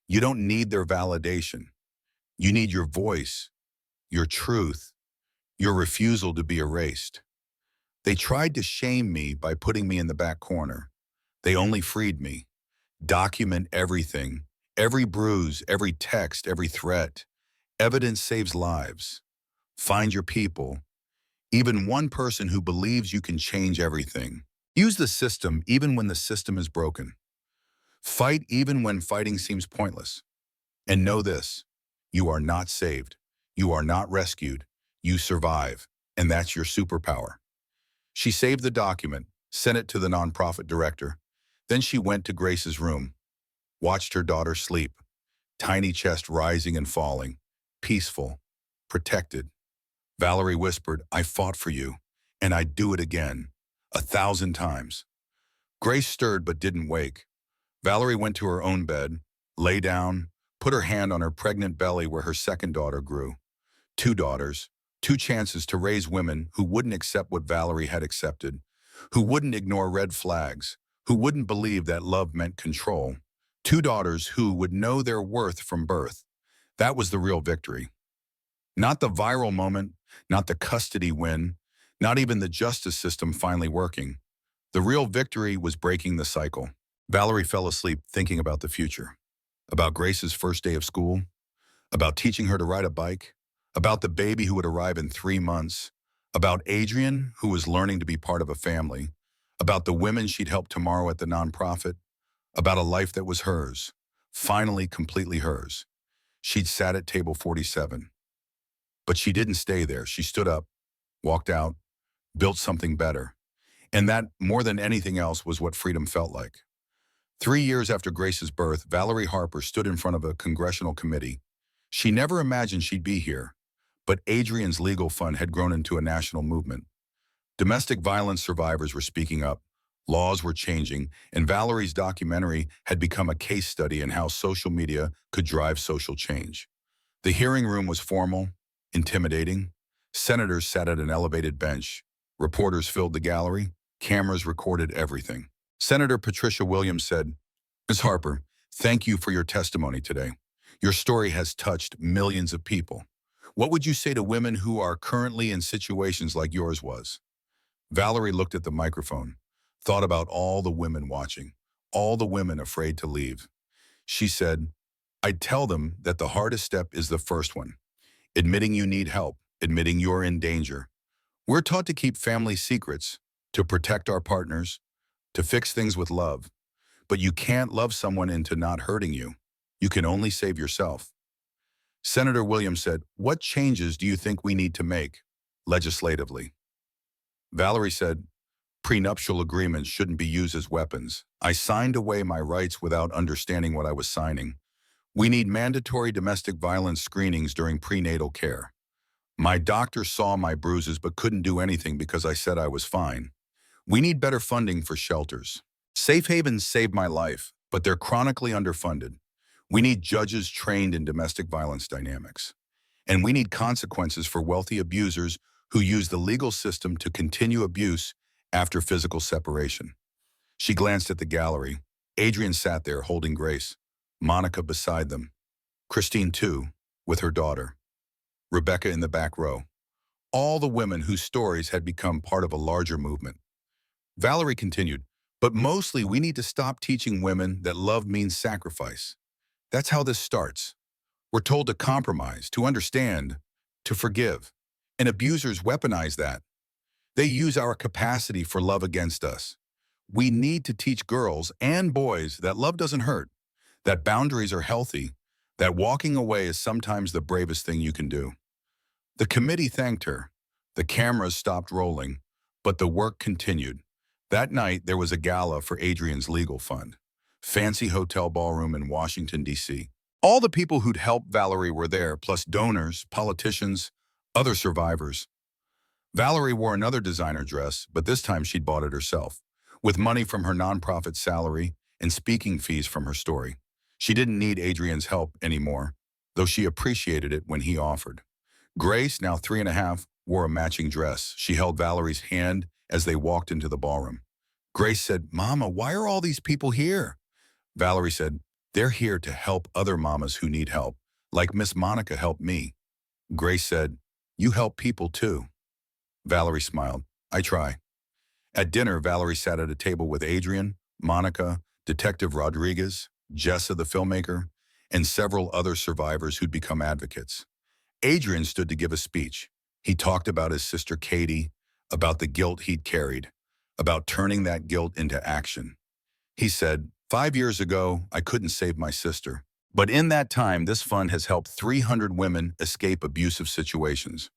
You don't need their validation. You need your voice, your truth, your refusal to be erased. They tried to shame me by putting me in the back corner. They only freed me. Document everything, every bruise, every text, every threat. Evidence saves lives. Find your people. Even one person who believes you can change everything. Use the system even when the system is broken. Fight even when fighting seems pointless. And know this, you are not saved. You are not rescued. You survive. And that's your superpower. She saved the document, sent it to the nonprofit director. Then she went to Grace's room, watched her daughter sleep, tiny chest rising and falling, peaceful, protected. Valerie whispered, "I fought for you, and I'd do it again, 1,000 times." Grace stirred but didn't wake. Valerie went to her own bed, lay down, put her hand on her pregnant belly where her second daughter grew. 2 daughters, 2 chances to raise women who wouldn't accept what Valerie had accepted, who wouldn't ignore red flags, who wouldn't believe that love meant control. 2 daughters who would know their worth from birth. That was the real victory. Not the viral moment, not the custody win, not even the justice system finally working. The real victory was breaking the cycle. Valerie fell asleep thinking about the future, about Grace's first day of school, about teaching her to ride a bike, about the baby who would arrive in 3 months, about Adrian, who was learning to be part of a family, about the women she'd help tomorrow at the nonprofit, about a life that was hers, finally completely hers. She'd sat at table 47. But she didn't stay there. She stood up, walked out, built something better. And that, more than anything else, was what freedom felt like. 3 years after Grace's birth, Valerie Harper stood in front of a congressional committee. She never imagined she'd be here, but Adrian's legal fund had grown into a national movement. Domestic violence survivors were speaking up, laws were changing, and Valerie's documentary had become a case study in how social media could drive social change. The hearing room was formal, intimidating. Senators sat at an elevated bench. Reporters filled the gallery. Cameras recorded everything. Senator Patricia Williams said, "Ms. Harper, thank you for your testimony today. Your story has touched millions of people. What would you say to women who are currently in situations like yours was?" Valerie looked at the microphone, thought about all the women watching, all the women afraid to leave. She said, "I'd tell them that the hardest step is the first one. Admitting you need help, admitting you're in danger. We're taught to keep family secrets, to protect our partners, to fix things with love. But you can't love someone into not hurting you. You can only save yourself." Senator Williams said, "What changes do you think we need to make, legislatively?" Valerie said, "Prenuptial agreements shouldn't be used as weapons. I signed away my rights without understanding what I was signing. We need mandatory domestic violence screenings during prenatal care. My doctor saw my bruises but couldn't do anything because I said I was fine. We need better funding for shelters. Safe havens saved my life, but they're chronically underfunded. We need judges trained in domestic violence dynamics. And we need consequences for wealthy abusers who use the legal system to continue abuse after physical separation." She glanced at the gallery. Adrian sat there holding Grace, Monica beside them, Christine too, with her daughter, Rebecca in the back row. All the women whose stories had become part of a larger movement. Valerie continued, "But mostly we need to stop teaching women that love means sacrifice. That's how this starts. We're told to compromise, to understand, to forgive. And abusers weaponize that. They use our capacity for love against us. We need to teach girls and boys that love doesn't hurt, that boundaries are healthy, that walking away is sometimes the bravest thing you can do." The committee thanked her. The cameras stopped rolling, but the work continued. That night, there was a gala for Adrian's legal fund. Fancy hotel ballroom in Washington, D.C. All the people who'd helped Valerie were there, plus donors, politicians, other survivors. Valerie wore another designer dress, but this time she'd bought it herself, with money from her nonprofit salary and speaking fees from her story. She didn't need Adrian's help anymore, though she appreciated it when he offered. Grace, now 3.5, wore a matching dress. She held Valerie's hand as they walked into the ballroom. Grace said, "Mama, why are all these people here?" Valerie said, "They're here to help other mamas who need help, like Miss Monica helped me." Grace said, "You help people too." Valerie smiled, "I try." At dinner, Valerie sat at a table with Adrian, Monica, Detective Rodriguez, Jessa the filmmaker, and several other survivors who'd become advocates. Adrian stood to give a speech. He talked about his sister Katie, about the guilt he'd carried, about turning that guilt into action. He said, 5 years ago, I couldn't save my sister. But in that time, this fund has helped 300 women escape abusive situations.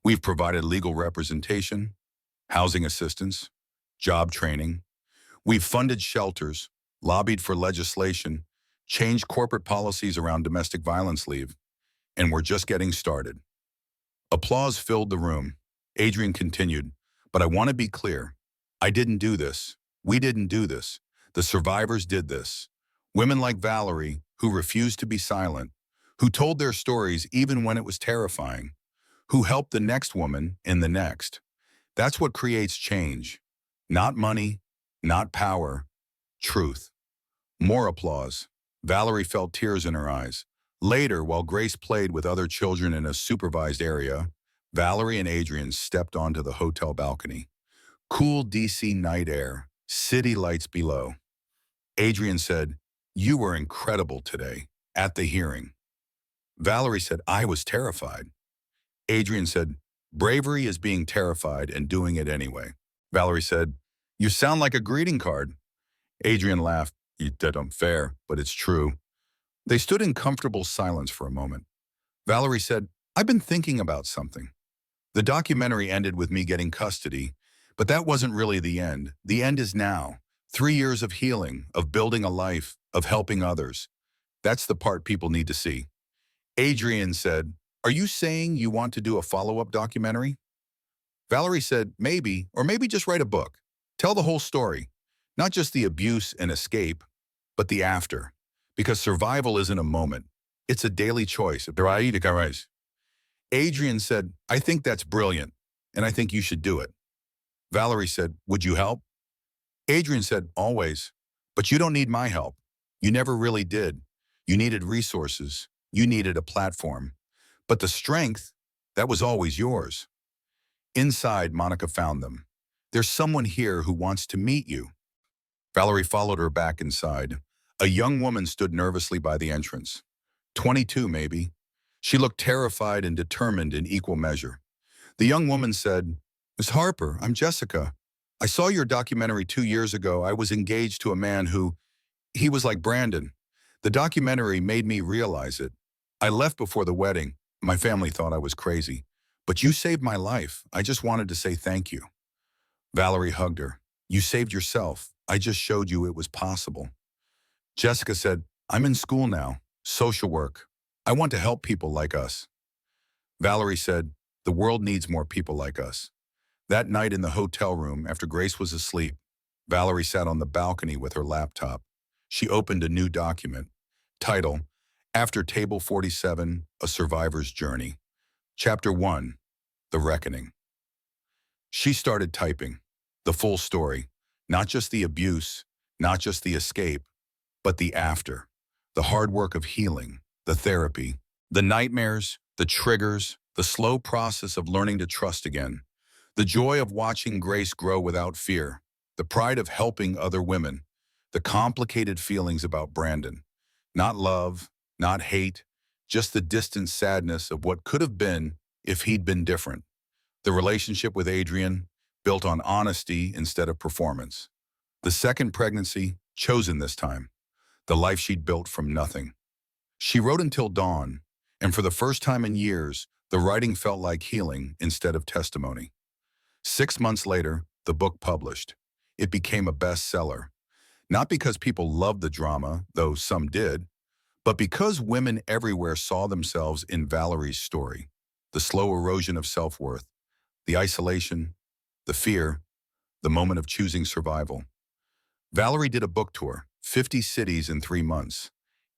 We've provided legal representation, housing assistance, job training. We've funded shelters, lobbied for legislation, changed corporate policies around domestic violence leave, and we're just getting started. Applause filled the room. Adrian continued, but I want to be clear. I didn't do this. We didn't do this. The survivors did this. Women like Valerie, who refused to be silent, who told their stories even when it was terrifying, who helped the next woman in the next. That's what creates change. Not money, not power, truth. More applause. Valerie felt tears in her eyes. Later, while Grace played with other children in a supervised area, Valerie and Adrian stepped onto the hotel balcony. Cool DC night air, city lights below. Adrian said, "You were incredible today, at the hearing." Valerie said, "I was terrified." Adrian said, "Bravery is being terrified and doing it anyway." Valerie said, "You sound like a greeting card." Adrian laughed. "You did unfair, but it's true." They stood in comfortable silence for a moment. Valerie said, "I've been thinking about something. The documentary ended with me getting custody, but that wasn't really the end. The end is now. 3 years of healing, of building a life, of helping others. That's the part people need to see." Adrian said, "Are you saying you want to do a follow-up documentary?" Valerie said, "Maybe, or maybe just write a book. Tell the whole story. Not just the abuse and escape, but the after. Because survival isn't a moment. It's a daily choice." Adrian said, "I think that's brilliant, and I think you should do it." Valerie said, "Would you help?" Adrian said, "Always. But you don't need my help. You never really did. You needed resources. You needed a platform. But the strength, that was always yours." Inside, Monica found them. "There's someone here who wants to meet you." Valerie followed her back inside. A young woman stood nervously by the entrance. 22, maybe. She looked terrified and determined in equal measure. The young woman said, "Miss Harper, I'm Jessica. I saw your documentary 2 years ago. I was engaged to a man he was like Brandon. The documentary made me realize it. I left before the wedding. My family thought I was crazy. But you saved my life. I just wanted to say thank you." Valerie hugged her. "You saved yourself. I just showed you it was possible." Jessica said, "I'm in school now, social work. I want to help people like us." Valerie said, "The world needs more people like us." That night in the hotel room, after Grace was asleep, Valerie sat on the balcony with her laptop. She opened a new document. Title, After Table 47, A Survivor's Journey. Chapter 1, The Reckoning. She started typing. The full story. Not just the abuse, not just the escape, but the after. The hard work of healing, the therapy, the nightmares, the triggers, the slow process of learning to trust again. The joy of watching Grace grow without fear. The pride of helping other women. The complicated feelings about Brandon. Not love, not hate, just the distant sadness of what could have been if he'd been different. The relationship with Adrian, built on honesty instead of performance. The second pregnancy, chosen this time. The life she'd built from nothing. She wrote until dawn, and for the first time in years, the writing felt like healing instead of testimony. 6 months later, the book published. It became a bestseller. Not because people loved the drama, though some did, but because women everywhere saw themselves in Valerie's story. The slow erosion of self-worth, the isolation, the fear, the moment of choosing survival. Valerie did a book tour, 50 cities in 3 months.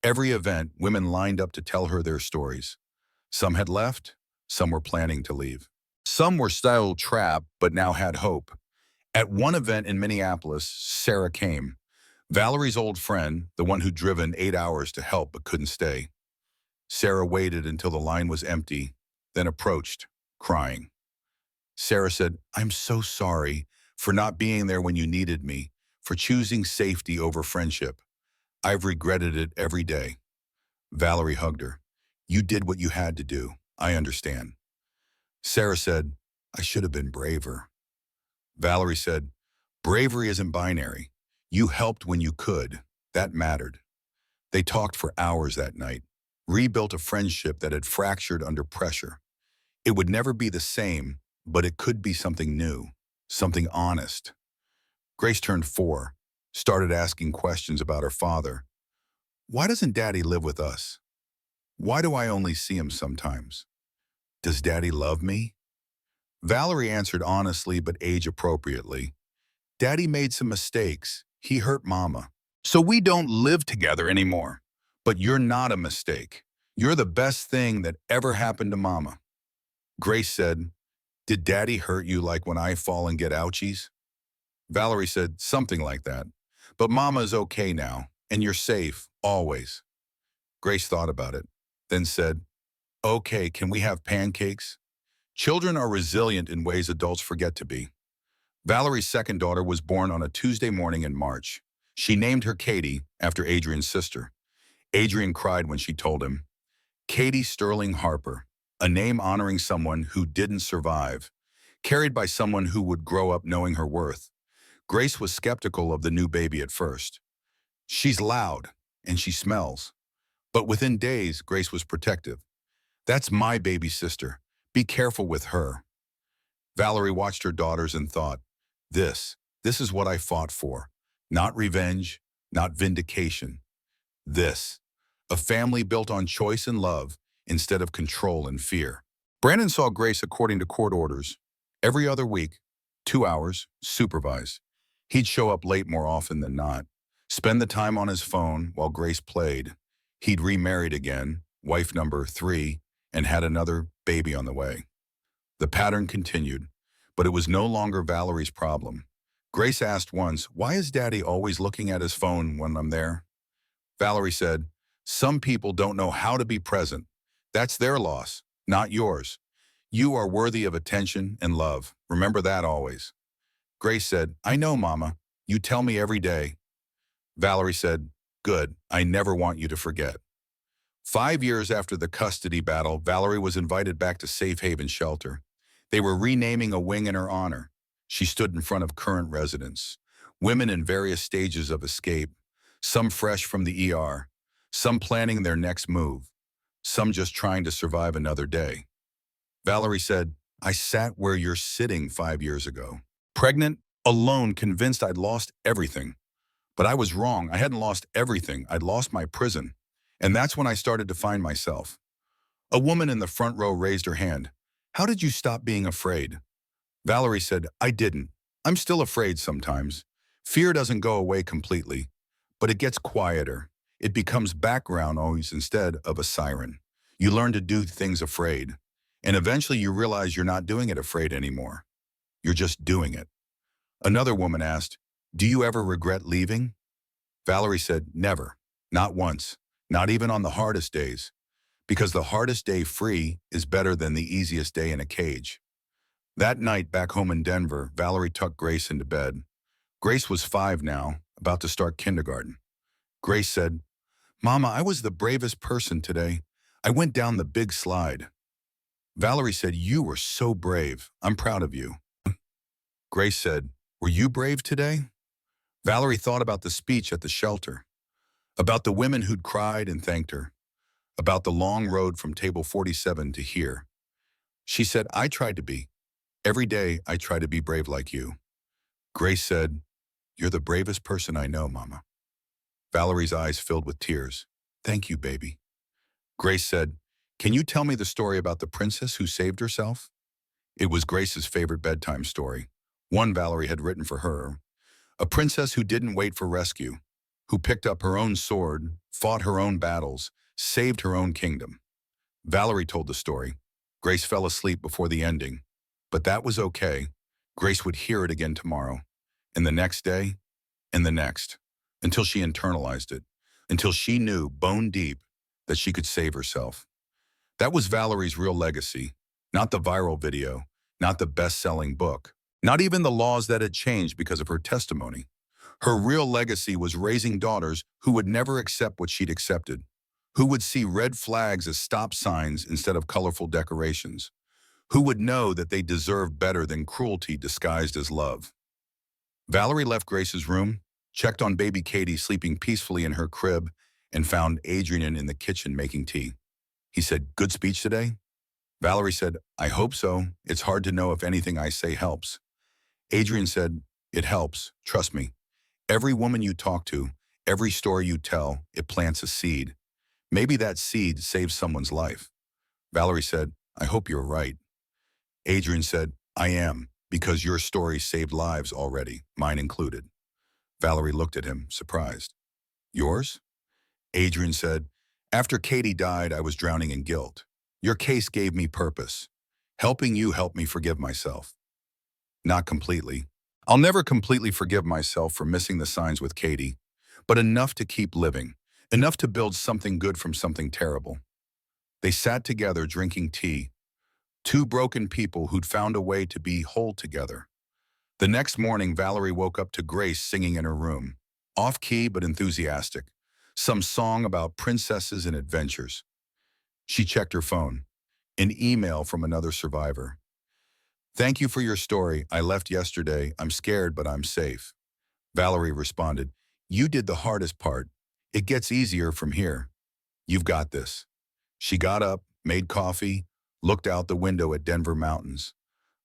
Every event, women lined up to tell her their stories. Some had left, some were planning to leave. Some were still trapped, but now had hope. At one event in Minneapolis, Sarah came. Valerie's old friend, the one who'd driven 8 hours to help but couldn't stay. Sarah waited until the line was empty, then approached, crying. Sarah said, "I'm so sorry for not being there when you needed me, for choosing safety over friendship. I've regretted it every day." Valerie hugged her. "You did what you had to do. I understand." Sarah said, "I should have been braver." Valerie said, "Bravery isn't binary. You helped when you could. That mattered." They talked for hours that night, rebuilt a friendship that had fractured under pressure. It would never be the same, but it could be something new, something honest. Grace turned 4, started asking questions about her father. Why doesn't Daddy live with us? Why do I only see him sometimes? Does Daddy love me? Valerie answered honestly but age-appropriately. Daddy made some mistakes. He hurt Mama. So we don't live together anymore. But you're not a mistake. You're the best thing that ever happened to Mama. Grace said, did Daddy hurt you like when I fall and get ouchies? Valerie said, something like that. But Mama is okay now, and you're safe, always. Grace thought about it, then said, okay, can we have pancakes? Children are resilient in ways adults forget to be. Valerie's second daughter was born on a Tuesday morning in March. She named her Katie after Adrian's sister. Adrian cried when she told him, Katie Sterling Harper, a name honoring someone who didn't survive, carried by someone who would grow up knowing her worth. Grace was skeptical of the new baby at first. She's loud, and she smells. But within days, Grace was protective. That's my baby sister. Be careful with her. Valerie watched her daughters and thought, this is what I fought for. Not revenge, not vindication. This, a family built on choice and love instead of control and fear. Brandon saw Grace according to court orders. Every other week, 2 hours, supervised. He'd show up late more often than not, spend the time on his phone while Grace played. He'd remarried again, wife number 3, and had another baby on the way. The pattern continued, but it was no longer Valerie's problem. Grace asked once, why is Daddy always looking at his phone when I'm there? Valerie said, some people don't know how to be present. That's their loss, not yours. You are worthy of attention and love. Remember that always. Grace said, I know, Mama. You tell me every day. Valerie said, good. I never want you to forget. 5 years after the custody battle, Valerie was invited back to Safe Haven Shelter. They were renaming a wing in her honor. She stood in front of current residents, women in various stages of escape, some fresh from the ER, some planning their next move, some just trying to survive another day. Valerie said, I sat where you're sitting 5 years ago. Pregnant, alone, convinced I'd lost everything. But I was wrong. I hadn't lost everything. I'd lost my prison. And that's when I started to find myself. A woman in the front row raised her hand. How did you stop being afraid? Valerie said, I didn't. I'm still afraid sometimes. Fear doesn't go away completely, but it gets quieter. It becomes background noise instead of a siren. You learn to do things afraid, and eventually you realize you're not doing it afraid anymore. You're just doing it. Another woman asked, do you ever regret leaving? Valerie said, never. Not once. Not even on the hardest days. Because the hardest day free is better than the easiest day in a cage. That night, back home in Denver, Valerie tucked Grace into bed. Grace was 5 now, about to start kindergarten. Grace said, Mama, I was the bravest person today. I went down the big slide. Valerie said, you were so brave. I'm proud of you. Grace said, were you brave today? Valerie thought about the speech at the shelter, about the women who'd cried and thanked her, about the long road from table 47 to here. She said, I tried to be. Every day, I try to be brave like you. Grace said, you're the bravest person I know, Mama. Valerie's eyes filled with tears. Thank you, baby. Grace said, can you tell me the story about the princess who saved herself? It was Grace's favorite bedtime story, one Valerie had written for her. A princess who didn't wait for rescue, who picked up her own sword, fought her own battles, saved her own kingdom. Valerie told the story. Grace fell asleep before the ending. But that was okay. Grace would hear it again tomorrow, and the next day, and the next, until she internalized it, until she knew, bone deep, that she could save herself. That was Valerie's real legacy, not the viral video, not the best-selling book, not even the laws that had changed because of her testimony. Her real legacy was raising daughters who would never accept what she'd accepted, who would see red flags as stop signs instead of colorful decorations, who would know that they deserved better than cruelty disguised as love. Valerie left Grace's room, checked on baby Katie sleeping peacefully in her crib, and found Adrian in the kitchen making tea. He said, good speech today? Valerie said, I hope so. It's hard to know if anything I say helps. Adrian said, It helps, trust me. Every woman you talk to, every story you tell, it plants a seed. Maybe that seed saves someone's life. Valerie said, I hope you're right. Adrian said, I am, because your story saved lives already, mine included. Valerie looked at him, surprised. Yours? Adrian said, after Katie died, I was drowning in guilt. Your case gave me purpose. Helping you helped me forgive myself. Not completely. I'll never completely forgive myself for missing the signs with Katie, but enough to keep living, enough to build something good from something terrible. They sat together drinking tea, two broken people who'd found a way to be whole together. The next morning, Valerie woke up to Grace singing in her room, off-key but enthusiastic, some song about princesses and adventures. She checked her phone, an email from another survivor. Thank you for your story. I left yesterday. I'm scared, but I'm safe. Valerie responded, you did the hardest part. It gets easier from here. You've got this. She got up, made coffee, looked out the window at Denver mountains,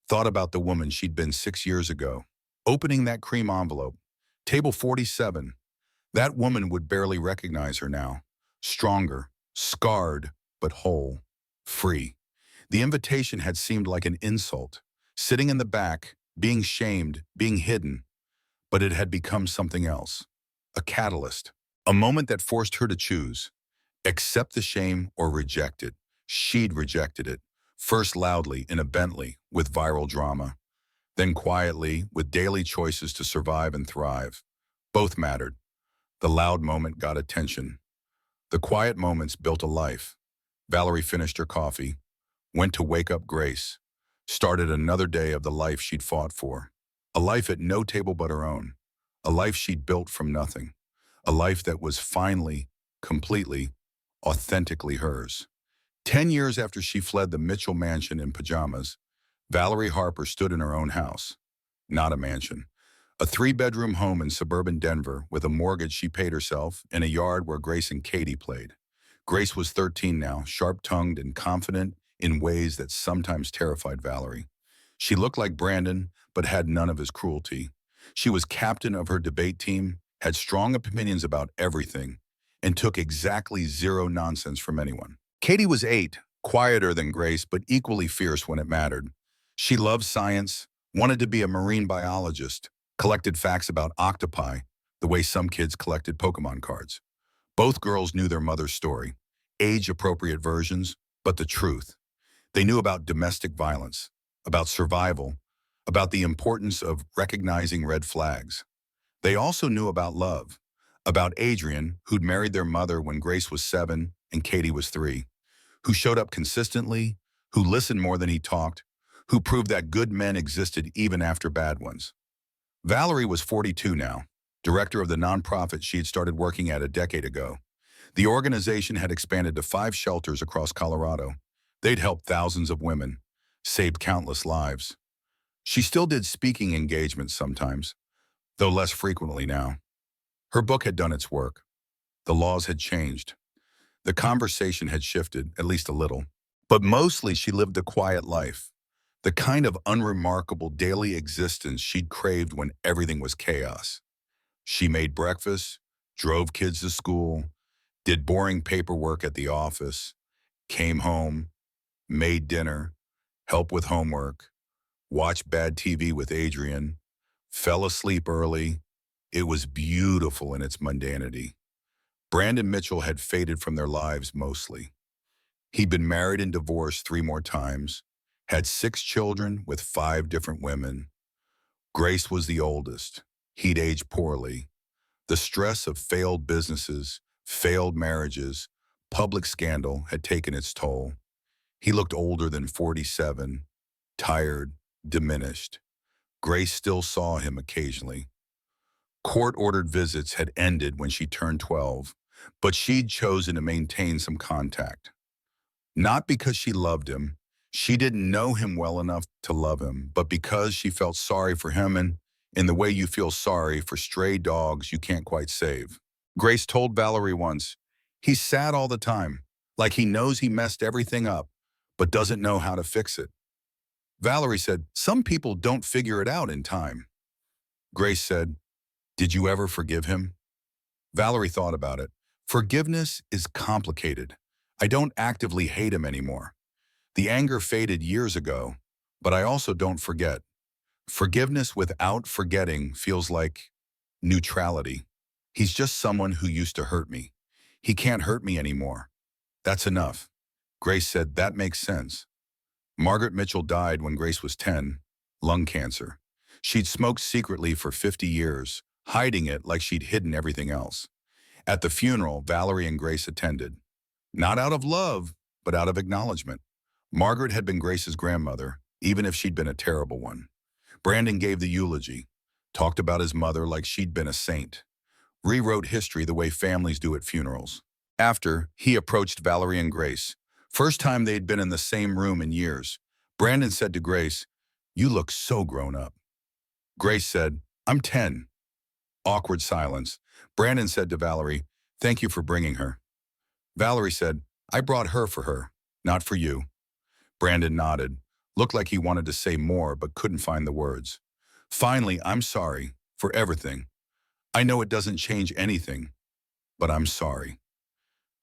thought about the woman she'd been 6 years ago, opening that cream envelope. Table 47. That woman would barely recognize her now. Stronger, scarred, but whole, free. The invitation had seemed like an insult, sitting in the back, being shamed, being hidden, but it had become something else, a catalyst, a moment that forced her to choose, accept the shame or reject it. She'd rejected it, first loudly in a Bentley with viral drama, then quietly with daily choices to survive and thrive. Both mattered. The loud moment got attention. The quiet moments built a life. Valerie finished her coffee, went to wake up Grace, started another day of the life she'd fought for. A life at no table but her own. A life she'd built from nothing. A life that was finally, completely, authentically hers. 10 years after she fled the Mitchell mansion in pajamas, Valerie Harper stood in her own house. Not a mansion. A 3-bedroom home in suburban Denver with a mortgage she paid herself in a yard where Grace and Katie played. Grace was 13 now, sharp-tongued and confident in ways that sometimes terrified Valerie. She looked like Brandon, but had none of his cruelty. She was captain of her debate team, had strong opinions about everything, and took exactly zero nonsense from anyone. Katie was 8, quieter than Grace, but equally fierce when it mattered. She loved science, wanted to be a marine biologist, collected facts about octopi, the way some kids collected Pokemon cards. Both girls knew their mother's story, age-appropriate versions, but the truth. They knew about domestic violence, about survival, about the importance of recognizing red flags. They also knew about love, about Adrian, who'd married their mother when Grace was 7 and Katie was 3, who showed up consistently, who listened more than he talked, who proved that good men existed even after bad ones. Valerie was 42 now, director of the nonprofit she had started working at a decade ago. The organization had expanded to 5 shelters across Colorado. They'd helped thousands of women, saved countless lives. She still did speaking engagements sometimes, though less frequently now. Her book had done its work. The laws had changed. The conversation had shifted, at least a little. But mostly she lived a quiet life, the kind of unremarkable daily existence she'd craved when everything was chaos. She made breakfast, drove kids to school, did boring paperwork at the office, came home, made dinner, helped with homework, watched bad TV with Adrian, fell asleep early. It was beautiful in its mundanity. Brandon Mitchell had faded from their lives mostly. He'd been married and divorced 3 more times, had 6 children with 5 different women. Grace was the oldest. He'd aged poorly. The stress of failed businesses, failed marriages, public scandal had taken its toll. He looked older than 47, tired, diminished. Grace still saw him occasionally. Court-ordered visits had ended when she turned 12, but she'd chosen to maintain some contact. Not because she loved him, she didn't know him well enough to love him, but because she felt sorry for him and in the way you feel sorry for stray dogs you can't quite save. Grace told Valerie once, he's sad all the time, like he knows he messed everything up, but doesn't know how to fix it. Valerie said, some people don't figure it out in time. Grace said, "Did you ever forgive him?" Valerie thought about it. Forgiveness is complicated. I don't actively hate him anymore. The anger faded years ago, but I also don't forget. Forgiveness without forgetting feels like neutrality. He's just someone who used to hurt me. He can't hurt me anymore. That's enough. Grace said, that makes sense. Margaret Mitchell died when Grace was 10, lung cancer. She'd smoked secretly for 50 years, hiding it like she'd hidden everything else. At the funeral, Valerie and Grace attended. Not out of love, but out of acknowledgement. Margaret had been Grace's grandmother, even if she'd been a terrible one. Brandon gave the eulogy, talked about his mother like she'd been a saint, rewrote history the way families do at funerals. After, he approached Valerie and Grace. First time they'd been in the same room in years. Brandon said to Grace, "You look so grown up." Grace said, "I'm 10. Awkward silence. Brandon said to Valerie, "Thank you for bringing her." Valerie said, "I brought her for her, not for you." Brandon nodded, looked like he wanted to say more but couldn't find the words. Finally, "I'm sorry for everything. I know it doesn't change anything, but I'm sorry."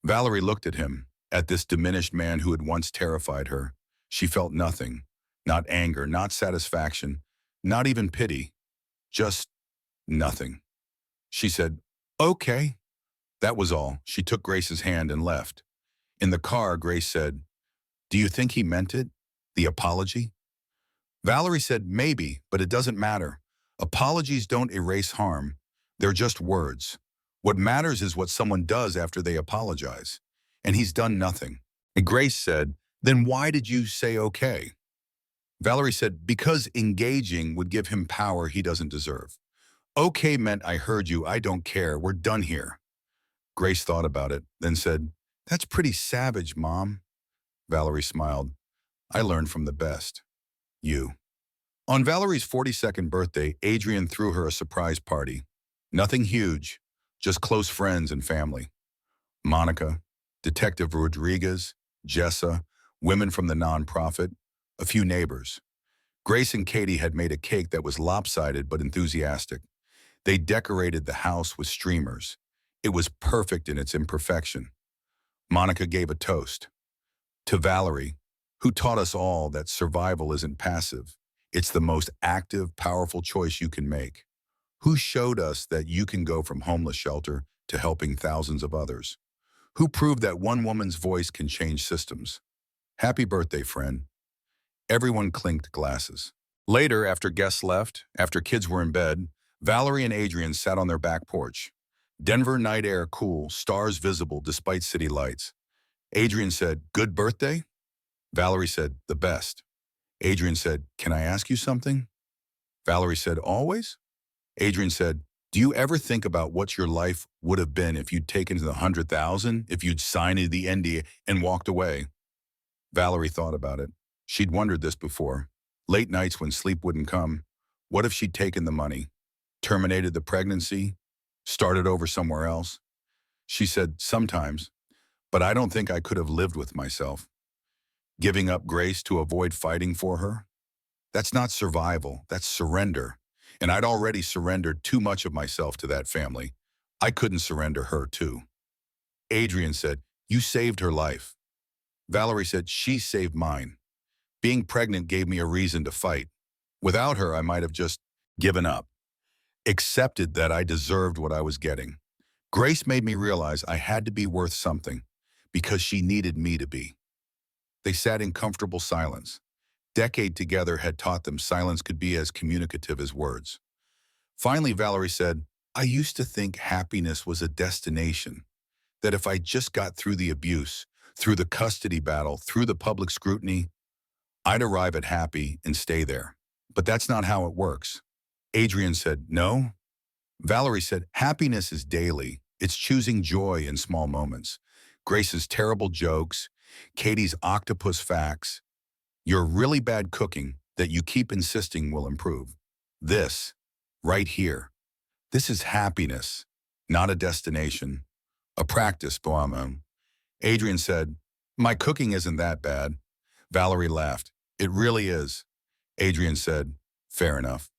Valerie looked at him, at this diminished man who had once terrified her. She felt nothing, not anger, not satisfaction, not even pity, just nothing. She said, "Okay." That was all. She took Grace's hand and left. In the car, Grace said, "Do you think he meant it? The apology?" Valerie said, "Maybe, but it doesn't matter. Apologies don't erase harm. They're just words. What matters is what someone does after they apologize. And he's done nothing." And Grace said, "Then why did you say okay?" Valerie said, "Because engaging would give him power he doesn't deserve. Okay meant I heard you, I don't care, we're done here." Grace thought about it, then said, "That's pretty savage, Mom." Valerie smiled. "I learned from the best. You." On Valerie's 42nd birthday, Adrian threw her a surprise party. Nothing huge, just close friends and family. Monica, Detective Rodriguez, Jessa, women from the nonprofit, a few neighbors. Grace and Katie had made a cake that was lopsided but enthusiastic. They decorated the house with streamers. It was perfect in its imperfection. Monica gave a toast. To Valerie, who taught us all that survival isn't passive. It's the most active, powerful choice you can make. Who showed us that you can go from homeless shelter to helping thousands of others? Who proved that one woman's voice can change systems? Happy birthday, friend. Everyone clinked glasses. Later, after guests left, after kids were in bed, Valerie and Adrian sat on their back porch. Denver night air cool, stars visible despite city lights. Adrian said, "Good birthday?" Valerie said, "The best." Adrian said, "Can I ask you something?" Valerie said, "Always?" Adrian said, "Do you ever think about what your life would have been if you'd taken the 100,000, if you'd signed the NDA and walked away?" Valerie thought about it. She'd wondered this before. Late nights when sleep wouldn't come. What if she'd taken the money, terminated the pregnancy, started over somewhere else? She said, "Sometimes, but I don't think I could have lived with myself. Giving up Grace to avoid fighting for her? That's not survival, that's surrender. And I'd already surrendered too much of myself to that family. I couldn't surrender her too." Adrian said, "You saved her life." Valerie said, "She saved mine. Being pregnant gave me a reason to fight. Without her, I might have just given up, accepted that I deserved what I was getting. Grace made me realize I had to be worth something because she needed me to be." They sat in comfortable silence. Decade together had taught them silence could be as communicative as words. Finally, Valerie said, "I used to think happiness was a destination, that if I just got through the abuse, through the custody battle, through the public scrutiny, I'd arrive at happy and stay there. But that's not how it works." Adrian said, "No." Valerie said, "Happiness is daily. It's choosing joy in small moments. Grace's terrible jokes, Katie's octopus facts, your really bad cooking that you keep insisting will improve. This, right here, this is happiness, not a destination, a practice, Boamon." Adrian said, "My cooking isn't that bad." Valerie laughed. "It really is." Adrian said, "Fair enough."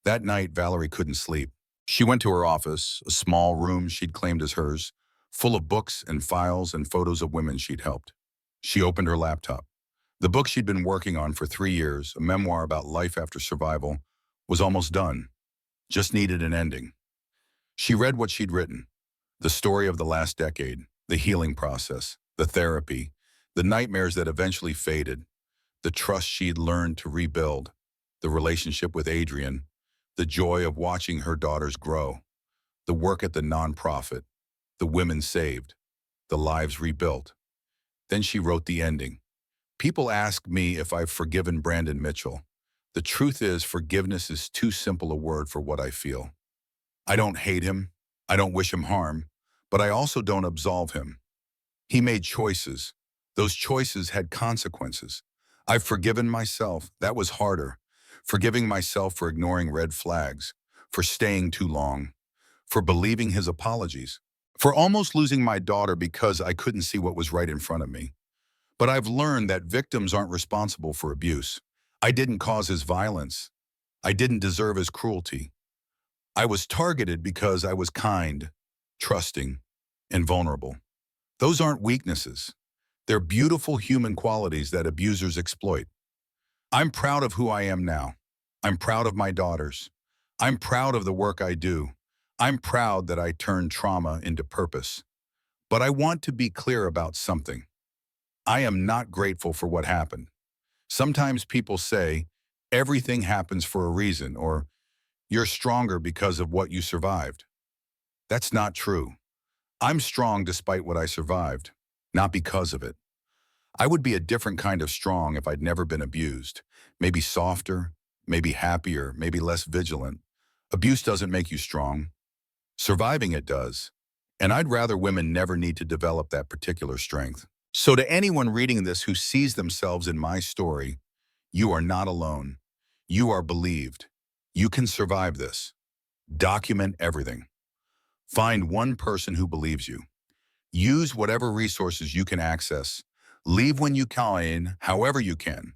That night, Valerie couldn't sleep. She went to her office, a small room she'd claimed as hers, full of books and files and photos of women she'd helped. She opened her laptop. The book she'd been working on for 3 years, a memoir about life after survival, was almost done, just needed an ending. She read what she'd written, the story of the last decade, the healing process, the therapy, the nightmares that eventually faded, the trust she'd learned to rebuild, the relationship with Adrian, the joy of watching her daughters grow, the work at the nonprofit, the women saved, the lives rebuilt. Then she wrote the ending. People ask me if I've forgiven Brandon Mitchell. The truth is, forgiveness is too simple a word for what I feel. I don't hate him. I don't wish him harm, but I also don't absolve him. He made choices. Those choices had consequences. I've forgiven myself. That was harder. Forgiving myself for ignoring red flags, for staying too long, for believing his apologies, for almost losing my daughter because I couldn't see what was right in front of me. But I've learned that victims aren't responsible for abuse. I didn't cause his violence. I didn't deserve his cruelty. I was targeted because I was kind, trusting, and vulnerable. Those aren't weaknesses. They're beautiful human qualities that abusers exploit. I'm proud of who I am now. I'm proud of my daughters. I'm proud of the work I do. I'm proud that I turned trauma into purpose. But I want to be clear about something. I am not grateful for what happened. Sometimes people say, everything happens for a reason, or you're stronger because of what you survived. That's not true. I'm strong despite what I survived, not because of it. I would be a different kind of strong if I'd never been abused. Maybe softer, maybe happier, maybe less vigilant. Abuse doesn't make you strong. Surviving it does. And I'd rather women never need to develop that particular strength. So to anyone reading this who sees themselves in my story, you are not alone. You are believed. You can survive this. Document everything. Find one person who believes you. Use whatever resources you can access. Leave when you can, however you can.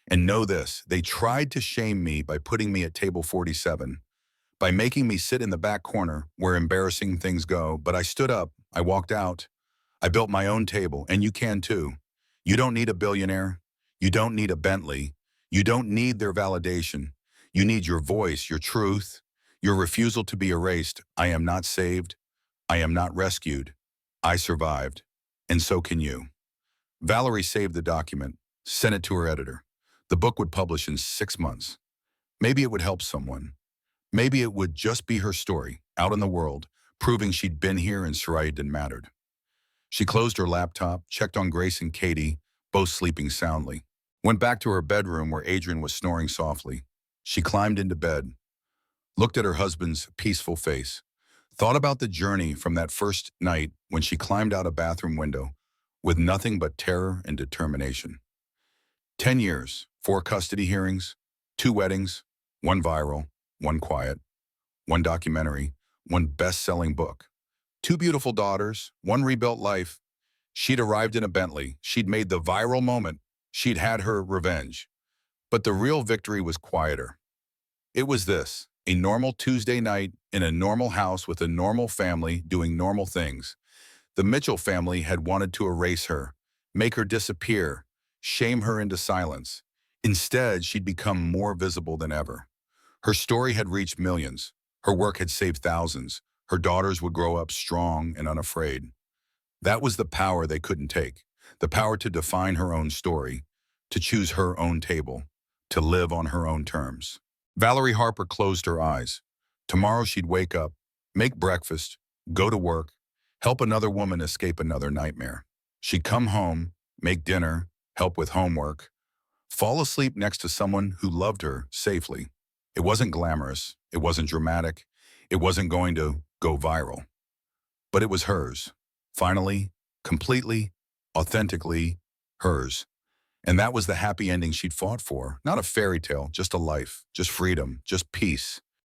And know this, they tried to shame me by putting me at table 47, by making me sit in the back corner where embarrassing things go, but I stood up, I walked out, I built my own table, and you can too. You don't need a billionaire. You don't need a Bentley. You don't need their validation. You need your voice, your truth, your refusal to be erased. I am not saved. I am not rescued. I survived. And so can you. Valerie saved the document, sent it to her editor. The book would publish in 6 months. Maybe it would help someone. Maybe it would just be her story, out in the world, proving she'd been here and Soraya mattered. She closed her laptop, checked on Grace and Katie, both sleeping soundly. Went back to her bedroom where Adrian was snoring softly. She climbed into bed, looked at her husband's peaceful face, thought about the journey from that first night when she climbed out a bathroom window with nothing but terror and determination. 10 years, 4 custody hearings, 2 weddings, 1 viral, 1 quiet, 1 documentary, 1 best-selling book, 2 beautiful daughters, 1 rebuilt life. She'd arrived in a Bentley. She'd made the viral moment. She'd had her revenge. But the real victory was quieter. It was this, a normal Tuesday night in a normal house with a normal family doing normal things. The Mitchell family had wanted to erase her, make her disappear, shame her into silence. Instead, she'd become more visible than ever. Her story had reached millions. Her work had saved thousands. Her daughters would grow up strong and unafraid. That was the power they couldn't take, the power to define her own story, to choose her own table, to live on her own terms. Valerie Harper closed her eyes. Tomorrow she'd wake up, make breakfast, go to work, help another woman escape another nightmare. She'd come home, make dinner, help with homework, fall asleep next to someone who loved her safely. It wasn't glamorous, it wasn't dramatic, it wasn't going to go viral. But it was hers. Finally, completely, authentically hers. And that was the happy ending she'd fought for. Not a fairy tale, just a life, just freedom, just peace.